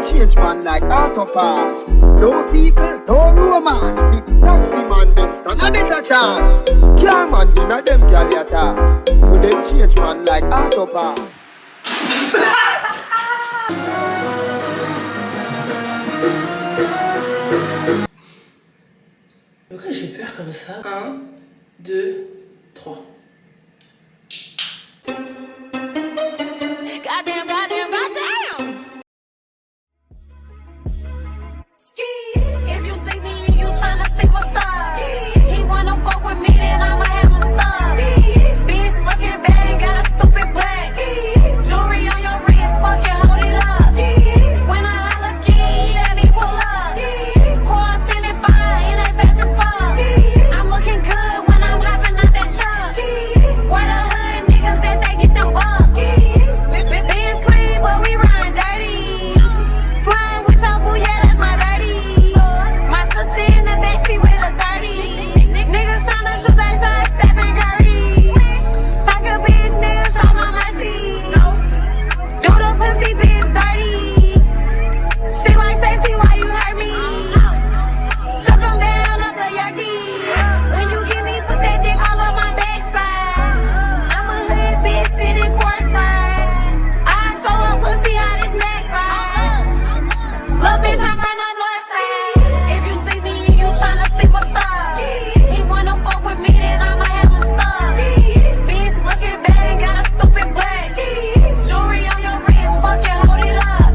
them change man like auto parts. No people, no romance. The taxi man them stand a better chance. Car man in a them girl yata. So them change man like auto parts. Pourquoi j'ai peur comme ça? 1, 2, 3. Goddamn, goddamn, goddamn. If you take me and you tryna see what's up, he wanna fuck with me, then I'ma have him stuck. Bitch looking bad and got a stupid butt. Jewelry on your wrist, fucking hold it up. When I holla ski, let me pull up. Quarantine fine, and they fast as fuck. I'm looking good when I'm hopping out that truck. Where the hood niggas at, they get them bucks. Being clean, but we run dirty. Flying with your boo, yeah, that's my dirty. My sister in the backseat with a 30. Niggas tryna shoot that shot, Stephen Curry. Talk a bitch, nigga, show my mercy. Do the pussy bitch dirty. She like sexy, why you hurt me? Took him down up the Yorkie. When you give me, put that dick all on my backside. I'm a hood bitch sitting courtside. I show a pussy how this neck ride. Little bitch, I'm from the north side. If you see me and you tryna see what's up, he wanna fuck with me, then I'ma have him stuck. Bitch looking bad and got a stupid butt. Jewelry on your wrist, fucking hold it up.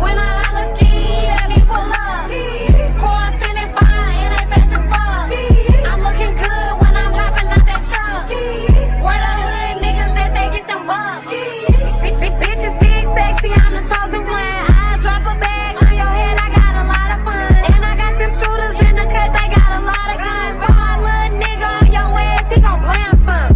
When I holla ski, let me pull up. Quarantine fine, and they fast as fuck. I'm looking good when I'm hopping out that truck. Where the hood niggas at, they get them bucks. Bitches big, sexy, I'm the chosen one. I drop a bag on your head, I got a lot of fun. And I got them shooters in the cut, they got a lot of guns. Put my little nigga on your ass, he gon' blam some.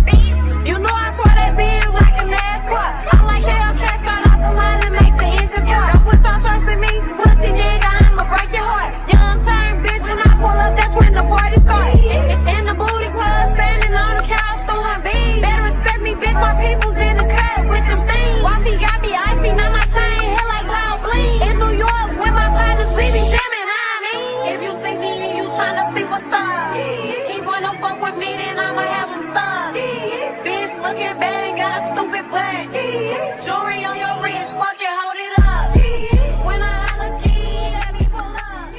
You know I swear that bitch like a NASCAR. I'm like Hellcat, start off the line and make the engine pop. Don't put your trust in me, pussy nigga, I'ma break your heart. Young turn bitch, when I pull up, that's when the party start. In the booty club, standing on the couch, throwing beats. Better respect me, bitch, my people's in the cut with them things. Wifey got me icy, now my chain hit like loud bling. In New York, with my partners, we be jamming, I mean. If you see me and you tryna see what's up, he wanna fuck with me, then I'ma have him stuck. Bitch looking bad and got a stupid butt. Jewelry on your wrist, fucking hold it up. When I holla ski, let me pull up.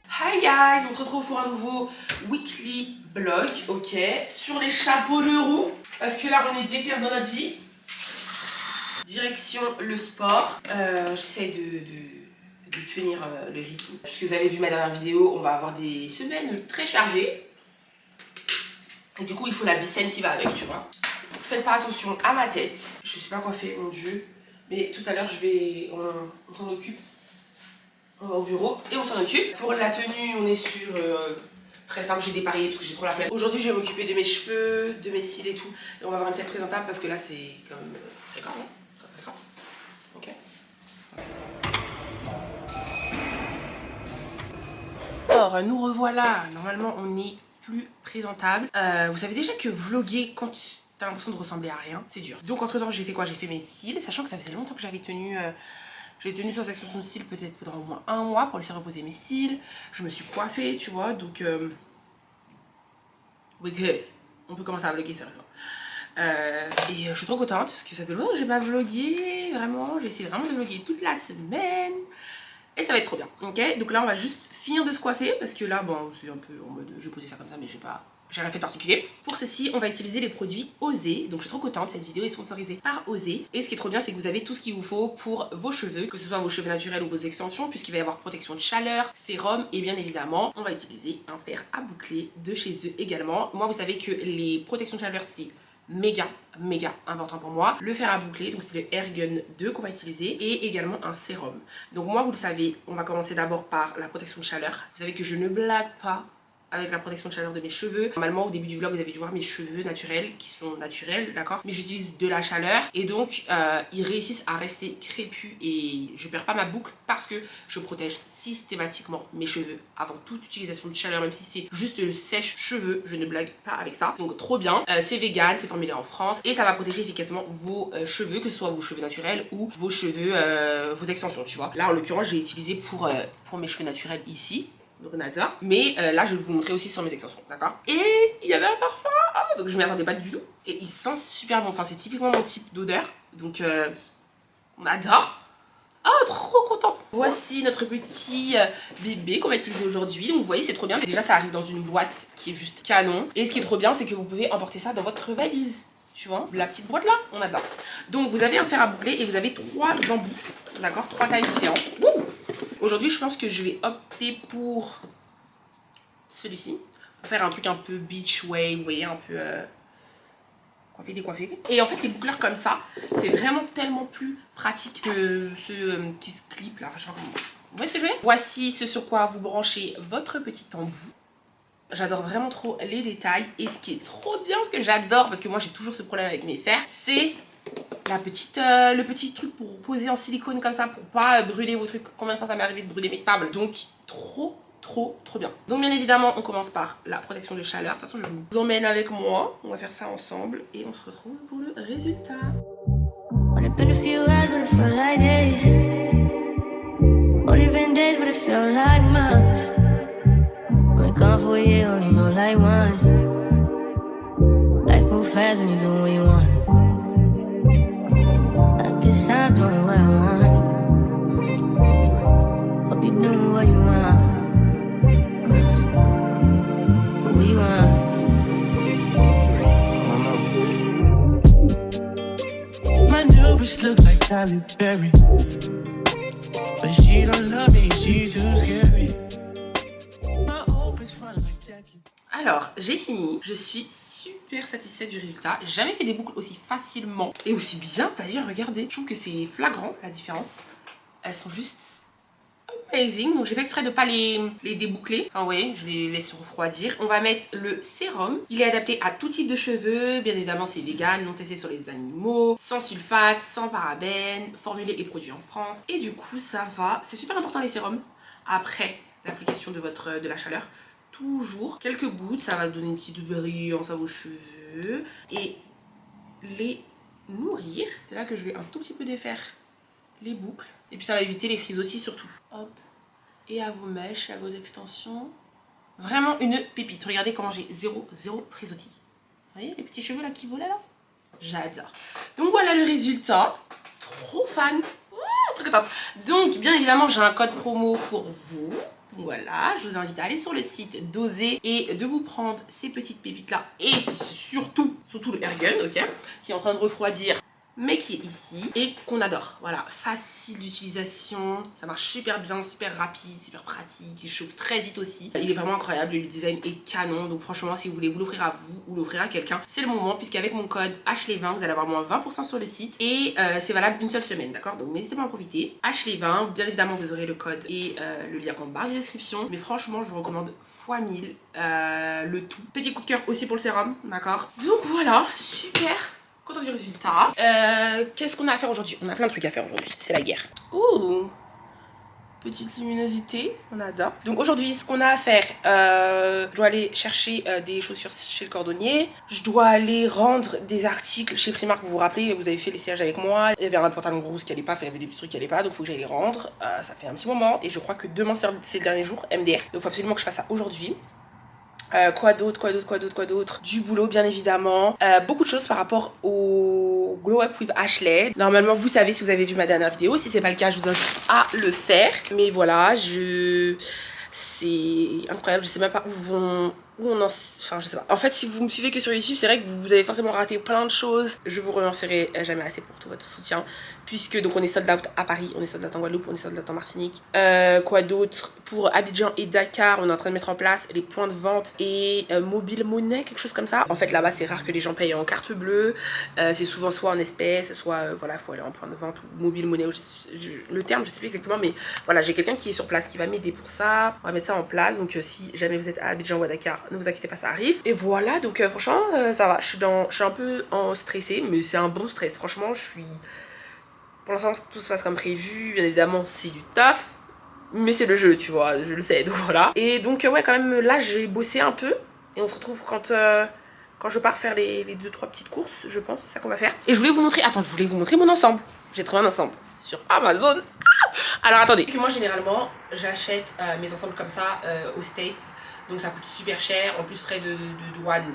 Hi guys, on se retrouve pour un nouveau weekly vlog, ok, sur les chapeaux de roue, parce que là on est déter dans notre vie. Direction le sport, j'essaie de tenir le rythme. Puisque vous avez vu ma dernière vidéo, on va avoir des semaines très chargées. Et du coup il faut la vie saine qui va avec, tu vois. Faites pas attention à ma tête, je suis pas coiffée, mon dieu. Mais tout à l'heure on s'en occupe. On va au bureau et on s'en occupe. Pour la tenue, on est sur très simple, j'ai dépareillé parce que j'ai trop la flemme. Aujourd'hui, je vais m'occuper de mes cheveux, de mes cils et tout. Et on va avoir une tête présentable parce que là, c'est quand même très grave. Hein, très grave. Ok. Alors, nous revoilà. Normalement, on est plus présentable. Vous savez déjà que vlogger quand t'as l'impression de ressembler à rien, c'est dur. Donc, entre temps, j'ai fait quoi? J'ai fait mes cils, sachant que ça faisait longtemps que j'avais tenu. J'ai tenu sans extension de cils peut-être pendant au moins un mois pour laisser reposer mes cils. Je me suis coiffée, tu vois, donc we good. On peut commencer à vlogger sérieusement. Et je suis trop contente parce que ça fait longtemps que j'ai pas vlogué, vraiment. J'ai essayé vraiment de vlogger toute la semaine. Et ça va être trop bien, ok? Donc là on va juste finir de se coiffer parce que là, bon, c'est un peu en mode, je vais poser ça comme ça mais j'ai rien fait de particulier. Pour ceci, on va utiliser les produits Osé. Donc je suis trop contente, cette vidéo est sponsorisée par Osé. Et ce qui est trop bien, c'est que vous avez tout ce qu'il vous faut pour vos cheveux, que ce soit vos cheveux naturels ou vos extensions, puisqu'il va y avoir protection de chaleur, sérum et bien évidemment, on va utiliser un fer à boucler de chez eux également. Moi, vous savez que les protections de chaleur, c'est méga important pour moi. Le fer à boucler, donc c'est le Airgun 2 qu'on va utiliser, et également un sérum. Donc moi, vous le savez, on va commencer d'abord par la protection de chaleur. Vous savez que je ne blague pas avec la protection de chaleur de mes cheveux. Normalement au début du vlog vous avez dû voir mes cheveux naturels qui sont naturels, d'accord, mais j'utilise de la chaleur et donc ils réussissent à rester crépus et je perds pas ma boucle parce que je protège systématiquement mes cheveux avant toute utilisation de chaleur, même si c'est juste le sèche-cheveux, je ne blague pas avec ça. Donc trop bien, c'est vegan, c'est formulé en France et ça va protéger efficacement vos cheveux, que ce soit vos cheveux naturels ou vos cheveux, vos extensions, tu vois. Là en l'occurrence j'ai utilisé pour mes cheveux naturels ici, donc on adore. Mais là je vais vous montrer aussi sur mes extensions, d'accord. Et il y avait un parfum, donc je m'y attendais pas du tout. Et il sent super bon, enfin c'est typiquement mon type d'odeur, donc on adore. Oh, trop contente. Voici notre petit bébé qu'on va utiliser aujourd'hui. Donc vous voyez c'est trop bien, déjà ça arrive dans une boîte qui est juste canon. Et ce qui est trop bien c'est que vous pouvez emporter ça dans votre valise. Tu vois, la petite boîte là, on adore. Donc vous avez un fer à boucler et vous avez 3 embouts, d'accord, 3 tailles différentes. Aujourd'hui je pense que je vais opter pour celui-ci, pour faire un truc un peu beach wave, vous voyez, un peu coiffé décoiffé. Et en fait les boucleurs comme ça, c'est vraiment tellement plus pratique que ceux qui se clipent là. Vous voyez ce que je veux dire? Voici ce sur quoi vous branchez votre petit embout. J'adore vraiment trop les détails et ce qui est trop bien, ce que j'adore, parce que moi j'ai toujours ce problème avec mes fers, c'est la petite, le petit truc pour poser en silicone comme ça pour pas brûler vos trucs. Combien de fois ça m'est arrivé de brûler mes tables? Donc trop bien. Donc bien évidemment on commence par la protection de chaleur. De toute façon je vous emmène avec moi, on va faire ça ensemble et on se retrouve pour le résultat. Only been a few hours, but it felt like days. Only been days, but it felt like months. Been gone for a year, only know like once. Life moves fast when you do what you want. I guess I'm doing what I want. Hope you doing what you want. What you want. My new bitch look like Tyler Perry, but she don't love me, she too scary. My old bitch front like Jackie. Alors, j'ai fini. Je suis super satisfaite du résultat. J'ai jamais fait des boucles aussi facilement et aussi bien d'ailleurs, regardez. Je trouve que c'est flagrant la différence. Elles sont juste amazing. Donc j'ai fait exprès de pas les déboucler. Enfin, vous voyez, je les laisse refroidir. On va mettre le sérum. Il est adapté à tout type de cheveux. Bien évidemment, c'est vegan, non testé sur les animaux, sans sulfate, sans parabènes, formulé et produit en France. Et du coup, ça va. C'est super important les sérums après l'application de la chaleur. Toujours quelques gouttes, ça va donner une petite brillance à vos cheveux et les nourrir. C'est là que je vais un tout petit peu défaire les boucles et puis ça va éviter les frisottis surtout. Hop, et à vos mèches, à vos extensions, vraiment une pépite. Regardez comment j'ai zéro frisottis. Vous voyez les petits cheveux là qui volaient là? J'adore. Donc voilà le résultat. Trop fan. Très contente. Donc bien évidemment j'ai un code promo pour vous. Voilà, je vous invite à aller sur le site, d'oser et de vous prendre ces petites pépites là et surtout le airgun, ok, qui est en train de refroidir mais qui est ici et qu'on adore. Voilà, facile d'utilisation, ça marche super bien, super rapide, super pratique, il chauffe très vite aussi. Il est vraiment incroyable, le design est canon, donc franchement si vous voulez vous l'offrir à vous ou l'offrir à quelqu'un, c'est le moment puisqu'avec mon code HLES20 vous allez avoir moins 20% sur le site et c'est valable une seule semaine, d'accord? Donc n'hésitez pas à en profiter. HLES20, bien évidemment vous aurez le code et le lien en barre de description, mais franchement je vous recommande fois 1000 le tout. Petit coup de cœur aussi pour le sérum, d'accord? Donc voilà, super content du résultat. Qu'est-ce qu'on a à faire aujourd'hui? On a plein de trucs à faire aujourd'hui, c'est la guerre. Ouh, petite luminosité, on adore. Donc aujourd'hui, ce qu'on a à faire, je dois aller chercher des chaussures chez le cordonnier. Je dois aller rendre des articles chez Primark. Vous vous rappelez, vous avez fait l'essayage avec moi. Il y avait un pantalon rouge qui allait pas, il y avait des petits trucs qui allaient pas, donc il faut que j'aille les rendre. Ça fait un petit moment et je crois que demain c'est le dernier jour, MDR. Donc il faut absolument que je fasse ça aujourd'hui. Quoi d'autre? Du boulot bien évidemment, beaucoup de choses par rapport au Glow Up with Ashley. Normalement vous savez si vous avez vu ma dernière vidéo, si c'est pas le cas je vous invite à le faire. Mais voilà, c'est incroyable, je sais même pas où vont où on en... Enfin, je sais pas. En fait, si vous me suivez que sur YouTube, c'est vrai que vous avez forcément raté plein de choses. Je vous remercierai jamais assez pour tout votre soutien. Puisque donc on est sold out à Paris, on est sold out en Guadeloupe, on est sold out en Martinique. Quoi d'autre? Pour Abidjan et Dakar, on est en train de mettre en place les points de vente et mobile monnaie, quelque chose comme ça. En fait, là-bas, c'est rare que les gens payent en carte bleue. C'est souvent soit en espèces, soit voilà, faut aller en point de vente ou mobile monnaie. Le terme, je sais plus exactement, mais voilà, j'ai quelqu'un qui est sur place qui va m'aider pour ça. On va mettre ça en place. Donc, si jamais vous êtes à Abidjan ou à Dakar, ne vous inquiétez pas, ça arrive. Et voilà, donc franchement, ça va. Je suis un peu stressée, mais c'est un bon stress. Franchement, je suis. Pour l'instant, tout se passe comme prévu. Bien évidemment, c'est du taf. Mais c'est le jeu, tu vois. Je le sais, donc voilà. Et donc, ouais, quand même, là, j'ai bossé un peu. Et on se retrouve quand je pars faire les 2-3 petites courses, je pense. C'est ça qu'on va faire. Et je voulais vous montrer... Attends, je voulais vous montrer mon ensemble. J'ai trouvé un ensemble sur Amazon. Alors, attendez. Que moi, généralement, j'achète mes ensembles comme ça aux States. Donc, ça coûte super cher. En plus, frais de douane...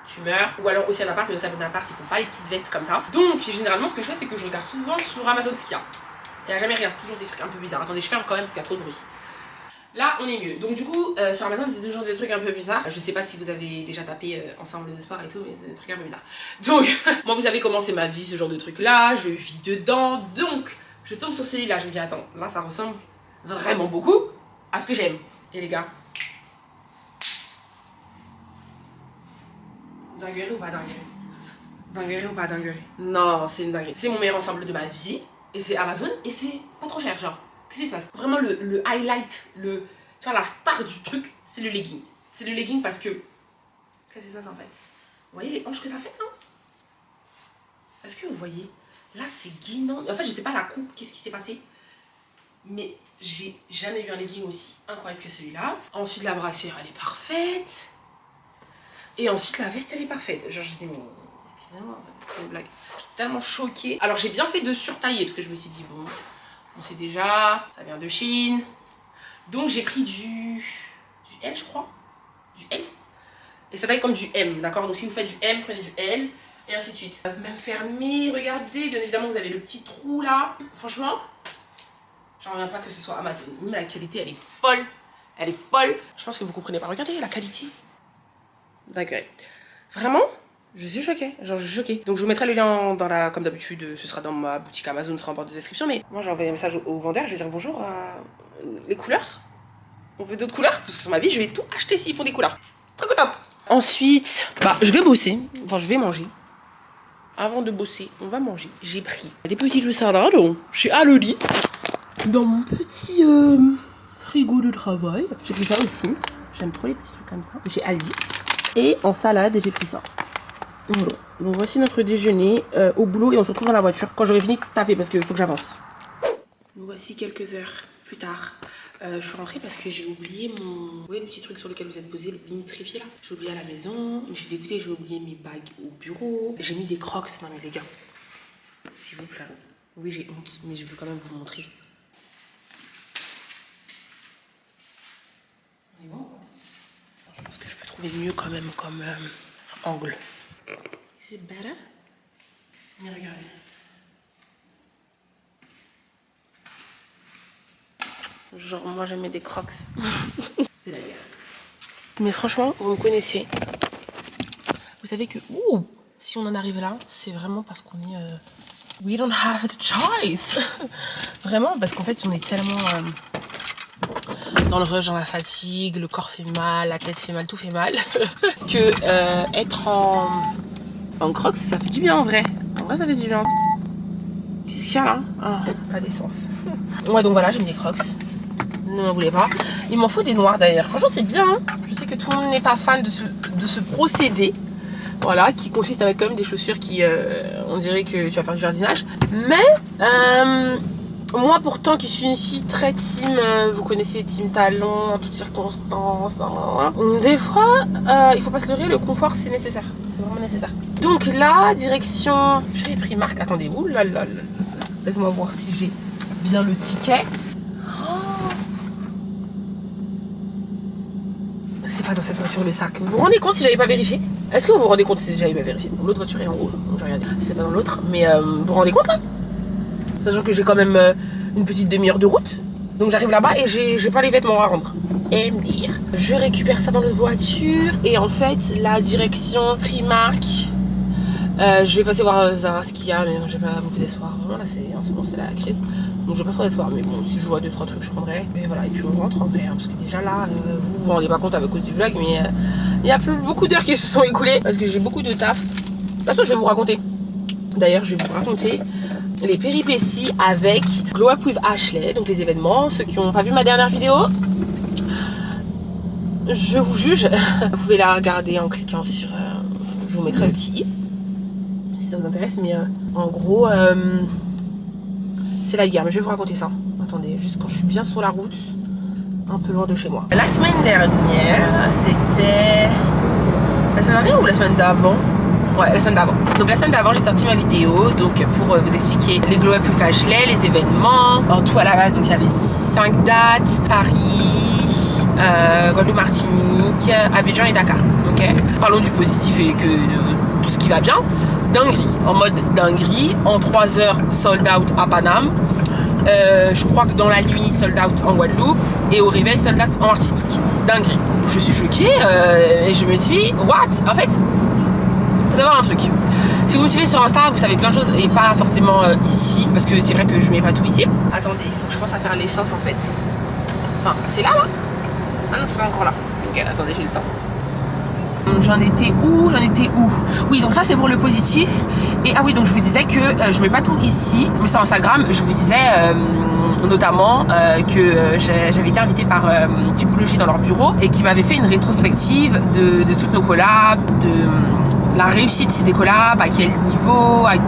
tu meurs, ou alors aussi un appart, mais aussi un appart, ils font pas les petites vestes comme ça. Donc généralement ce que je fais, c'est que je regarde souvent sur Amazon ce qu'il y a. Il n'y a jamais rien, c'est toujours des trucs un peu bizarres. Attendez, je ferme quand même parce qu'il y a trop de bruit. Là on est mieux. Donc du coup sur Amazon c'est toujours des trucs un peu bizarres. Je sais pas si vous avez déjà tapé ensemble de sport et tout, mais c'est des trucs un peu bizarres. Donc moi vous avez commencé ma vie, ce genre de truc là, je vis dedans. Donc je tombe sur celui-là, je me dis attends, là ça ressemble vraiment beaucoup à ce que j'aime. Et les gars, dinguerie ou pas dinguerie? Dinguerie ou pas dinguerie? Non, c'est une dinguerie. C'est mon meilleur ensemble de ma vie. Et c'est Amazon. Et c'est pas trop cher, genre. Qu'est-ce qui se passe? Vraiment le highlight, tu vois, la star du truc, c'est le legging. C'est le legging parce que... Qu'est-ce qui se passe en fait? Vous voyez les hanches que ça fait, non? Est-ce que vous voyez? Là, c'est guinant. En fait, je sais pas la coupe, qu'est-ce qui s'est passé. Mais j'ai jamais vu un legging aussi incroyable que celui-là. Ensuite, la brassière, elle est parfaite. Et ensuite la veste elle est parfaite. Genre je dis mais excusez-moi, c'est une blague. J'étais tellement choquée. Alors j'ai bien fait de surtailler parce que je me suis dit bon, on sait déjà, ça vient de Chine. Donc j'ai pris du L je crois. Du L. Et ça taille comme du M, d'accord? Donc si vous faites du M, prenez du L. Et ainsi de suite. Même fermé, regardez, bien évidemment vous avez le petit trou là. Franchement, j'en reviens pas que ce soit Amazon. Mais la qualité elle est folle. Elle est folle. Je pense que vous comprenez pas. Regardez la qualité. D'accord. Vraiment, je suis choquée. Genre, je suis choquée. Donc, je vous mettrai le lien dans la... Comme d'habitude, ce sera dans ma boutique Amazon, ce sera en barre de description. Mais moi, j'ai envoyé un message au vendeur. Je vais dire bonjour à... Les couleurs. On veut d'autres couleurs. Parce que sur ma vie, je vais tout acheter s'ils font des couleurs. Très top. Ensuite, bah, je vais bosser. Enfin, je vais manger. Avant de bosser, on va manger. J'ai pris des petits jeux salades chez Aloli. Dans mon petit frigo de travail. J'ai pris ça aussi. J'aime trop les petits trucs comme ça. Chez Aldi. Et en salade, j'ai pris ça. Voilà. Donc voici notre déjeuner au boulot et on se retrouve dans la voiture quand j'aurai fini de taffer parce qu'il faut que j'avance. Nous voici quelques heures plus tard. Je suis rentrée parce que j'ai oublié mon... Vous voyez le petit truc sur lequel vous êtes posé, le mini trépied là? J'ai oublié à la maison, mais je suis dégoûtée, j'ai oublié mes bagues au bureau. J'ai mis des crocs, non mais les gars, s'il vous plaît. Oui j'ai honte, mais je veux quand même vous montrer. On est bon? Je pense que je peux trouver mieux quand même comme angle. Is it better? Mais regardez. Genre moi j'aime des crocs. C'est la guerre. Mais franchement, vous me connaissez. Vous savez que si on en arrive là, c'est vraiment parce qu'on est... We don't have a choice. Vraiment, parce qu'en fait on est tellement... dans le rush, dans la fatigue, le corps fait mal, la tête fait mal, tout fait mal. Que être en crocs, ça fait du bien en vrai. En vrai, ça fait du bien. Qu'est-ce qu'il y a là? Ah, pas d'essence. Ouais, donc voilà, j'ai mis des crocs. Ne m'en voulez pas. Il m'en faut des noirs d'ailleurs. Franchement, c'est bien. Hein, je sais que tout le monde n'est pas fan de ce procédé. Voilà, qui consiste à mettre quand même des chaussures qui, on dirait que tu vas faire du jardinage. Mais, moi pourtant qui suis une fille très team, vous connaissez team talon en toutes circonstances, des fois il faut pas se leurrer, le confort c'est nécessaire, c'est vraiment nécessaire. Donc là, direction, j'avais pris marque, attendez, oulala, laisse-moi voir si j'ai bien le ticket. C'est pas dans cette voiture le sac. Vous vous rendez compte si j'avais pas vérifié? Est-ce que vous vous rendez compte si j'avais pas vérifié? Bon, l'autre voiture est en haut, donc j'ai regardé, c'est pas dans l'autre, mais vous vous rendez compte là? Sachant que j'ai quand même une petite demi-heure de route. Donc j'arrive là-bas et j'ai pas les vêtements à rendre. me dire. Je récupère ça dans la voiture et en fait la direction Primark. Je vais passer voir ce qu'il y a, mais j'ai pas beaucoup d'espoir. Vraiment là en ce moment c'est la crise. Donc j'ai pas trop d'espoir, mais bon si je vois 2-3 trucs je prendrai. Et voilà, et puis on rentre en vrai, hein, parce que déjà là, vous vous rendez pas compte avec cause du vlog, mais il y a beaucoup d'heures qui se sont écoulées parce que j'ai beaucoup de taf. De toute façon je vais vous raconter. D'ailleurs je vais vous raconter les péripéties avec Glow Up with Ashley, donc les événements. Ceux qui n'ont pas vu ma dernière vidéo, je vous juge. Vous pouvez la regarder en cliquant sur... je vous mettrai le petit i si ça vous intéresse, mais en gros c'est la guerre. Mais je vais vous raconter ça. Attendez, juste quand je suis bien sur la route, un peu loin de chez moi. La semaine dernière, c'était... La semaine dernière ou la semaine d'avant? Ouais, la semaine d'avant. Donc la semaine d'avant, j'ai sorti ma vidéo donc pour vous expliquer les Glow Up with Ashley, les événements. En tout à la base, donc il y avait 5 dates: Paris, Guadeloupe, Martinique, Abidjan et Dakar. Ok. Parlons du positif et que de tout ce qui va bien. Dinguerie, en mode dinguerie. En 3 heures, sold out à Paname. Je crois que dans la nuit, sold out en Guadeloupe. Et au réveil, sold out en Martinique. Dinguerie. Je suis choquée et je me dis, what? En fait, faut savoir un truc. Si vous me suivez sur Insta, vous savez plein de choses et pas forcément ici, parce que c'est vrai que je mets pas tout ici. Attendez, il faut que je pense à faire l'essence en fait. Enfin, c'est là? Ah non, c'est pas encore là. Ok, attendez, j'ai le temps. J'en étais où? Oui, donc ça c'est pour le positif. Et ah oui, donc je vous disais que je mets pas tout ici, mais sur Instagram, je vous disais notamment que j'avais été invitée par Typologie dans leur bureau et qui m'avait fait une rétrospective de toutes nos collabs, de la réussite des collabs, à quel niveau, avec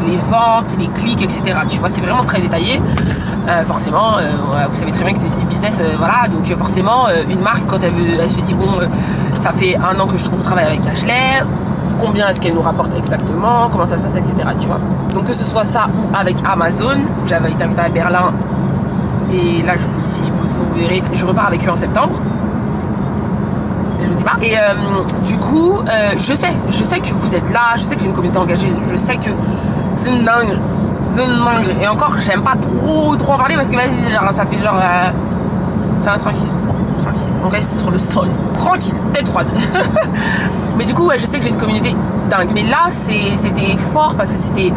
les ventes, les clics, etc. Tu vois, c'est vraiment très détaillé. Forcément, vous savez très bien que c'est du business, voilà. Donc forcément, une marque, quand elle se dit, bon, ça fait 1 an que je travaille avec Ashley, combien est-ce qu'elle nous rapporte exactement, comment ça se passe, etc. Tu vois. Donc que ce soit ça ou avec Amazon, où j'avais été invitée à Berlin, et là je vous dis, vous verrez, je repars avec eux en septembre. Je vous dis pas. Et du coup, je sais que vous êtes là, je sais que j'ai une communauté engagée, je sais que c'est une dingue. Et encore, j'aime pas trop en parler parce que vas-y, genre, ça fait genre... Tiens, tranquille. On reste sur le sol. Tranquille, tête froide. Mais du coup, ouais, je sais que j'ai une communauté dingue. Mais là, c'était fort parce que c'était...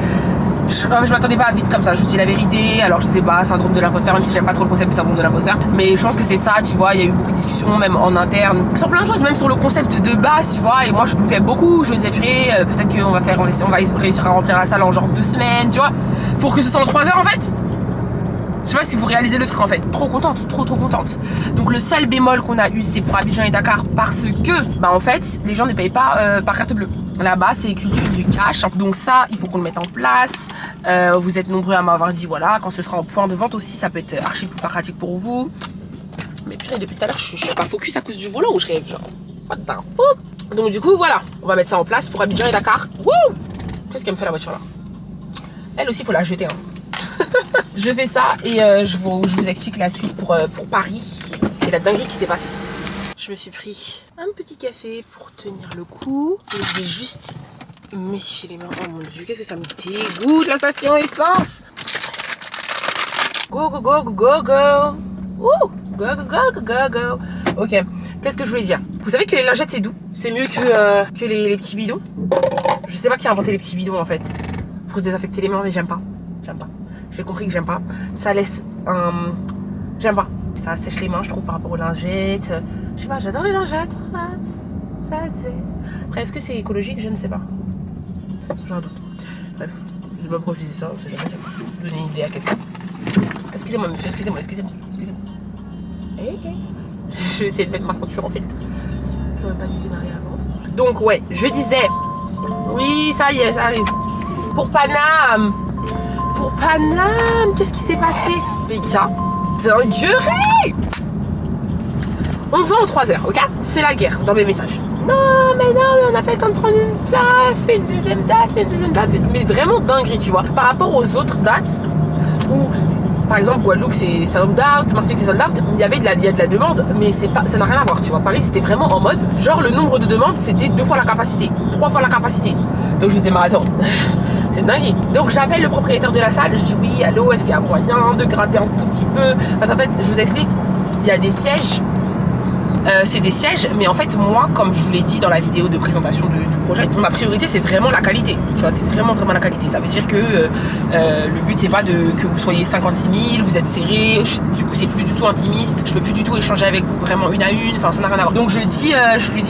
Je m'attendais pas à vite comme ça, je vous dis la vérité. Alors je sais pas, syndrome de l'imposteur, même si j'aime pas trop le concept du syndrome de l'imposteur, mais je pense que c'est ça, tu vois. Il y a eu beaucoup de discussions même en interne sur plein de choses, même sur le concept de base, tu vois. Et moi je doutais beaucoup, je me disais purée, peut-être qu'on va réussir à remplir la salle en genre 2 semaines, tu vois, pour que ce soit en 3 heures en fait. Je sais pas si vous réalisez le truc en fait. Trop contente, trop contente. Donc le seul bémol qu'on a eu, c'est pour Abidjan et Dakar, parce que bah en fait les gens ne payent pas par carte bleue. Là-bas c'est culture du cash, donc ça il faut qu'on le mette en place. Vous êtes nombreux à m'avoir dit voilà, quand ce sera en point de vente aussi, ça peut être archi plus pratique pour vous. Mais purée, depuis tout à l'heure je suis pas focus à cause du volant où je rêve, genre what the fuck. Donc du coup voilà, on va mettre ça en place pour Abidjan et Dakar. Wouh, qu'est-ce qu'elle me fait la voiture là? Elle aussi faut la jeter hein. Je fais ça et je vous explique la suite pour Paris et la dinguerie qui s'est passée. Je me suis pris un petit café pour tenir le coup et je vais juste m'essuyer les mains. Oh mon dieu, qu'est-ce que ça me dégoûte la station essence. Go go go go go go. Ouh, go go go go go. Ok, qu'est-ce que je voulais dire? Vous savez que les lingettes c'est doux, c'est mieux que les petits bidons. Je sais pas qui a inventé les petits bidons en fait pour se désinfecter les mains, mais j'aime pas. J'ai compris que j'aime pas. Ça laisse un... J'aime pas. Ça sèche les mains, je trouve, par rapport aux lingettes. Je sais pas, j'adore les lingettes. Après, est-ce que c'est écologique? Je ne sais pas. J'ai un doute. Bref, je sais pas pourquoi je disais ça. Je sais jamais, ça peut donner une idée à quelqu'un. Excusez-moi, monsieur, excusez-moi. Je vais essayer de mettre ma ceinture en fait. J'aurais pas dû démarrer avant. Donc, ouais, je disais... Oui, ça y est, ça arrive. Pour Paname, qu'est-ce qui s'est passé? Les gars, dinguerie. On va en 3 heures, ok? C'est la guerre dans mes messages. Non, mais on n'a pas le temps de prendre une place. Fais une deuxième date. Mais vraiment dinguerie, tu vois. Par rapport aux autres dates, où, par exemple, Guadeloupe, c'est sold out, Martinique, c'est sold out, il y a de la demande, mais ça n'a rien à voir, tu vois. Paris, c'était vraiment en mode, genre, le nombre de demandes, c'était 2 fois la capacité, 3 fois la capacité. Donc, je me disais, mais attends... C'est dingue. Donc j'appelle le propriétaire de la salle, je dis oui, allô, est-ce qu'il y a moyen de gratter un tout petit peu? Parce qu'en fait, je vous explique, il y a des sièges c'est des sièges, mais en fait moi, comme je vous l'ai dit dans la vidéo de présentation du projet, ma priorité c'est vraiment la qualité, tu vois, c'est vraiment la qualité. Ça veut dire que le but c'est pas que vous soyez 56 000, vous êtes serrés, du coup c'est plus du tout intimiste, je peux plus du tout échanger avec vous vraiment une à une, enfin ça n'a rien à voir. Donc je lui dis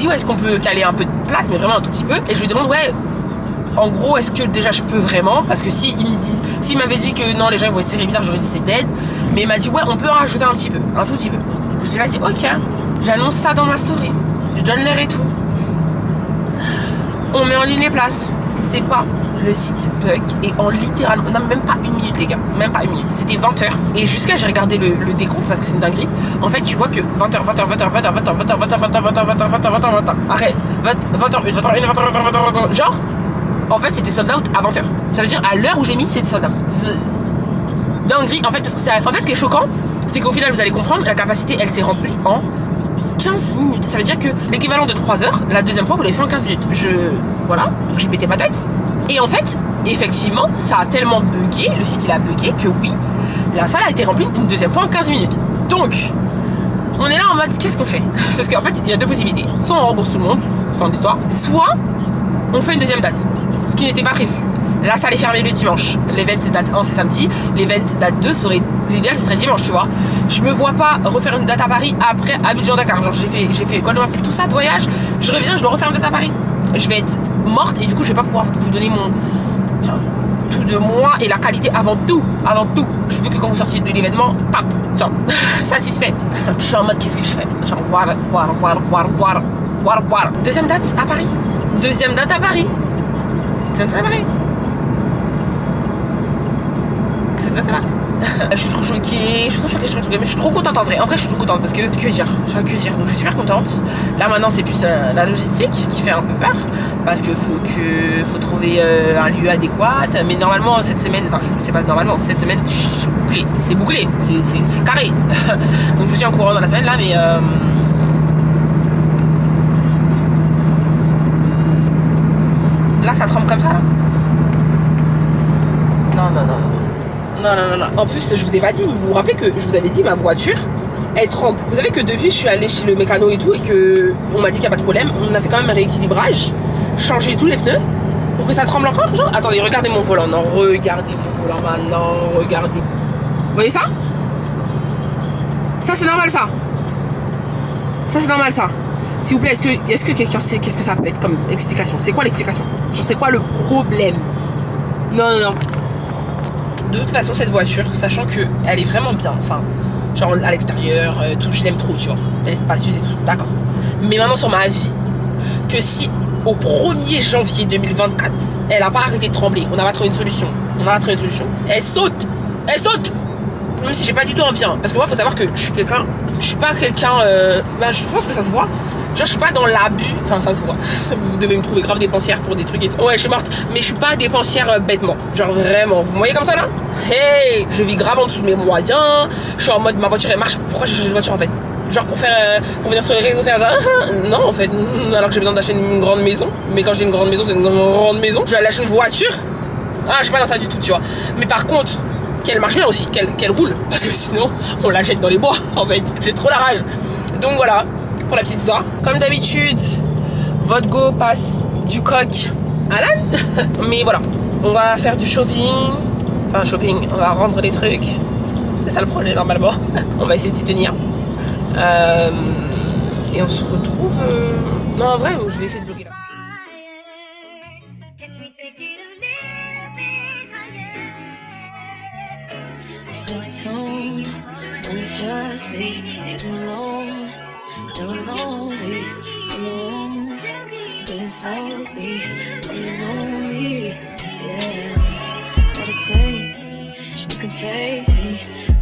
ouais, est-ce qu'on peut caler un peu de place, mais vraiment un tout petit peu, et je lui demande ouais, en gros, est-ce que déjà je peux vraiment, parce que s'il m'avait dit que non, les gens vont être serrés bizarres, j'aurais dit c'est dead, mais il m'a dit ouais, on peut en rajouter un petit peu, un tout petit peu. Je dis vas-y, ok, j'annonce ça dans ma story, je donne l'heure et tout, on met en ligne les places, c'est pas, le site bug et en littéralement, non même pas une minute les gars, même pas une minute, c'était 20h et jusqu'à j'ai regardé le décompte parce que c'est une dinguerie. En fait tu vois que 20h, arrête, 20h1, 20h1, 20h1, genre en fait c'était sold out à 20h. Ça veut dire à l'heure où j'ai mis c'était sold out. Dinguerie en fait, parce que ça, en fait ce qui est choquant c'est qu'au final vous allez comprendre, la capacité elle s'est remplie en 15 minutes. Ça veut dire que l'équivalent de 3 heures, la deuxième fois vous l'avez fait en 15 minutes. Voilà, j'ai pété ma tête. Et en fait, effectivement, ça a tellement bugué, le site il a bugué que oui, la salle a été remplie une deuxième fois en 15 minutes. Donc, on est là en mode, qu'est-ce qu'on fait? Parce qu'en fait, il y a deux possibilités. Soit on rembourse tout le monde, fin d'histoire, soit on fait une deuxième date, ce qui n'était pas prévu. La salle est fermée le dimanche. L'event date 1 c'est samedi, l'event date 2 serait, l'idéal ce serait dimanche, tu vois. Je me vois pas refaire une date à Paris après Abidjan-Dakar. Genre j'ai fait Golden Waffle, tout ça, de voyage, je reviens, je dois refaire une date à Paris. Je vais être morte et du coup je vais pas pouvoir vous donner tout de moi et la qualité avant tout. Je veux que quand vous sortiez de l'événement, pap, tiens, satisfait. Je suis en mode qu'est-ce que je fais? Genre Deuxième date à Paris. Je suis trop choquée, mais je suis trop contente en vrai. En vrai, je suis trop contente parce que donc je suis super contente. Là maintenant, c'est plus la logistique qui fait un peu peur parce que faut trouver un lieu adéquat. Mais normalement cette semaine, enfin je sais pas normalement, cette semaine c'est bouclé, c'est carré. Donc je vous tiens au courant dans la semaine là, mais là ça tremble comme ça là. Non. En plus, je vous ai pas dit, mais vous vous rappelez que je vous avais dit ma voiture, elle tremble. Vous savez que depuis, je suis allée chez le mécano et tout, et que on m'a dit qu'il n'y a pas de problème. On a fait quand même un rééquilibrage, changé tous les pneus pour que ça tremble encore. Genre, attendez, regardez mon volant. Non, regardez mon volant maintenant. Regardez. Vous voyez ça? Ça c'est normal ça. Ça c'est normal ça. S'il vous plaît, est-ce que quelqu'un sait qu'est-ce que ça peut être comme explication? C'est quoi l'explication? Genre, c'est quoi le problème? Non. De toute façon, cette voiture, sachant que elle est vraiment bien, enfin, genre à l'extérieur, tout, je l'aime trop, tu vois. Elle est spacieuse et tout, d'accord. Mais maintenant, sur ma vie, que si au 1er janvier 2024, elle a pas arrêté de trembler, on va trouver une solution. Elle saute. Même si j'ai pas du tout envie, hein. Parce que moi, faut savoir que je suis pas quelqu'un, je pense que ça se voit. Genre je suis pas dans l'abus, enfin ça se voit. Vous devez me trouver grave dépensière pour des trucs et tout. Ouais, je suis morte, mais je suis pas dépensière bêtement. Genre vraiment, vous me voyez comme ça là? Hey, je vis grave en dessous de mes moyens. Je suis en mode ma voiture elle marche. Pourquoi j'ai changé de voiture en fait? Genre pour venir sur les réseaux faire genre non en fait, alors que j'ai besoin d'acheter une grande maison. Mais quand j'ai une grande maison, c'est une grande maison. Je vais aller acheter une voiture. Ah, je suis pas dans ça du tout, tu vois. Mais par contre, qu'elle marche bien aussi, qu'elle roule. Parce que sinon, on la jette dans les bois en fait. J'ai trop la rage. Donc voilà. Pour la petite histoire. Comme d'habitude, votre go passe du coq à l'âne. Mais voilà, on va faire du shopping. Enfin, on va rendre les trucs. C'est ça le projet normalement. On va essayer de s'y tenir. Et on se retrouve. Non, en vrai, je vais essayer de vlogger là. When it's just me and you alone, you're lonely, alone. Getting slowly, when you know me, yeah. Meditate, you can take me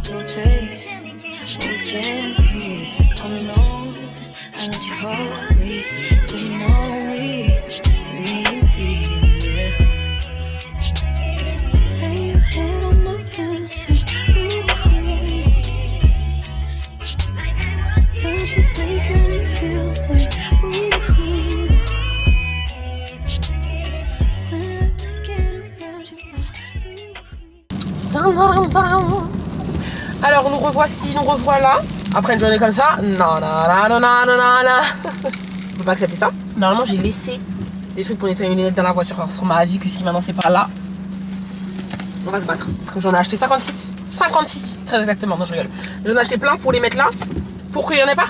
to a place where we can't be all alone. I let you hold me, 'cause you know me, yeah. Lay your head on my pillow, touch is making me feel like when I get around you. Alors nous revoilà. Après une journée comme ça, non. Je peux pas accepter ça. Normalement, j'ai laissé des trucs pour nettoyer mes lunettes dans la voiture. Alors, sur ma vie, que si maintenant c'est pas là, on va se battre. J'en ai acheté 56. 56, très exactement. Non, je rigole. J'en ai acheté plein pour les mettre là, pour qu'il y en ait pas.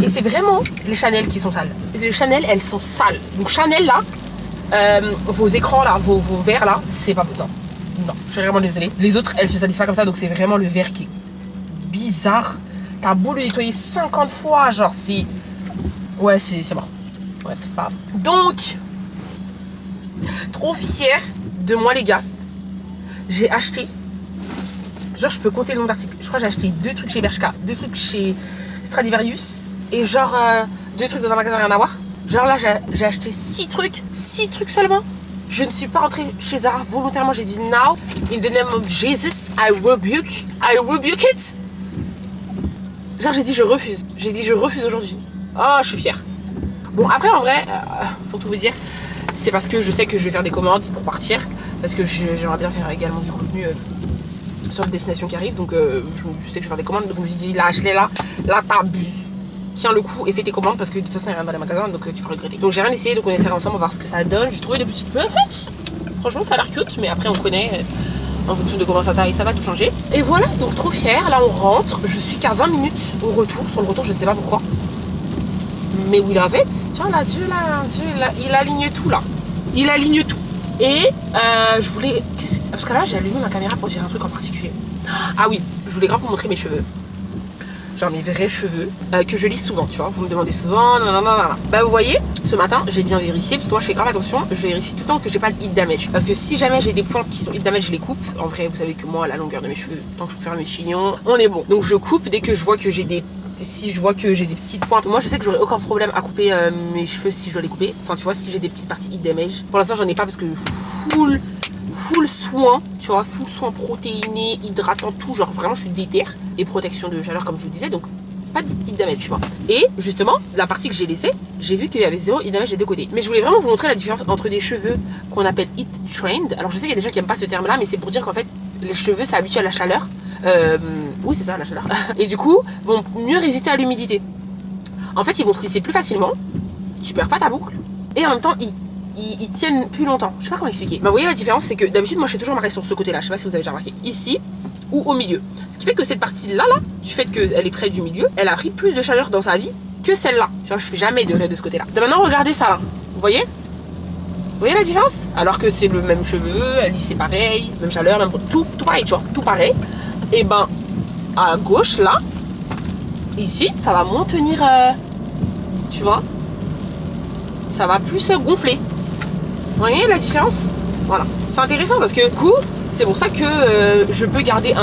Et c'est vraiment les Chanel qui sont sales. Les Chanel, elles sont sales. Donc Chanel là, vos écrans là, vos verres là, c'est pas... Non, je suis vraiment désolée. Les autres, elles se salissent pas comme ça, donc c'est vraiment le verre qui est bizarre. T'as beau le nettoyer 50 fois, genre c'est... Ouais, c'est mort. Bref, c'est pas grave. Donc, trop fière de moi les gars. J'ai acheté... Genre, je peux compter le nombre d'articles. Je crois que j'ai acheté 2 trucs chez Bershka, 2 trucs chez Stradivarius. Et genre, 2 trucs dans un magasin rien à voir. Genre là, j'ai acheté 6 trucs seulement. Je ne suis pas rentrée chez Zara volontairement. J'ai dit now, in the name of Jesus, I rebuke it. Genre j'ai dit je refuse. J'ai dit je refuse aujourd'hui. Oh, je suis fière. Bon après en vrai, pour tout vous dire, c'est parce que je sais que je vais faire des commandes pour partir. Parce que j'aimerais bien faire également du contenu sur les destinations qui arrivent. Donc je sais que je vais faire des commandes. Donc je me suis dit là Ashley là t'abuses. Tiens le coup et fais tes commandes parce que de toute façon il n'y a rien dans les magasins donc tu vas regretter. Donc j'ai rien essayé, donc on essaiera ensemble, on va voir ce que ça donne. J'ai trouvé des petites pépettes. Franchement ça a l'air cute, mais après on connaît en fonction de comment ça taille, ça va tout changer. Et voilà, donc trop fière, là on rentre. Je suis qu'à 20 minutes au retour. Sur le retour je ne sais pas pourquoi. Mais we love it. Tiens là, Dieu là, il aligne tout là. Il aligne tout. Et je voulais... Parce que là j'ai allumé ma caméra pour dire un truc en particulier. Ah oui, je voulais grave vous montrer mes cheveux. Genre mes vrais cheveux, que je lisse souvent, tu vois. Vous me demandez souvent, nanana. Bah vous voyez, ce matin, j'ai bien vérifié, parce que moi je fais grave attention, je vérifie tout le temps que j'ai pas de heat damage. Parce que si jamais j'ai des points qui sont heat damage, je les coupe. En vrai, vous savez que moi, la longueur de mes cheveux, tant que je peux faire mes chignons, on est bon. Donc je coupe dès que je vois que j'ai des... Si je vois que j'ai des petites pointes, moi je sais que j'aurais aucun problème à couper mes cheveux si je dois les couper. Enfin tu vois, si j'ai des petites parties heat damage. Pour l'instant j'en ai pas parce que full soin, tu vois, full soin protéiné, hydratant, tout, genre vraiment je suis déter et protection de chaleur comme je vous disais, donc pas de heat damage, tu vois. Et justement, la partie que j'ai laissée, j'ai vu qu'il y avait 0 heat damage des deux côtés. Mais je voulais vraiment vous montrer la différence entre des cheveux qu'on appelle heat trained. Alors je sais qu'il y a des gens qui aiment pas ce terme là, mais c'est pour dire qu'en fait les cheveux s'habituent à la chaleur. Oui c'est ça, la chaleur. Et du coup vont mieux résister à l'humidité. En fait ils vont se lisser plus facilement, tu perds pas ta boucle, et en même temps ils tiennent plus longtemps. Je sais pas comment expliquer. Mais vous voyez la différence, c'est que d'habitude moi je fais toujours marquer sur ce côté là, je sais pas si vous avez déjà remarqué, ici ou au milieu. Ce qui fait que cette partie là, du fait qu'elle est près du milieu, elle a pris plus de chaleur dans sa vie que celle-là. Tu vois, je fais jamais de raid de ce côté là. Donc maintenant regardez ça là, vous voyez la différence? Alors que c'est le même cheveu, elle lisse c'est pareil, même chaleur, même tout pareil, tu vois, tout pareil. Et ben à gauche là, ici, ça va moins tenir, tu vois, ça va plus gonfler. Vous voyez la différence? Voilà, c'est intéressant parce que du coup, c'est pour ça que je peux garder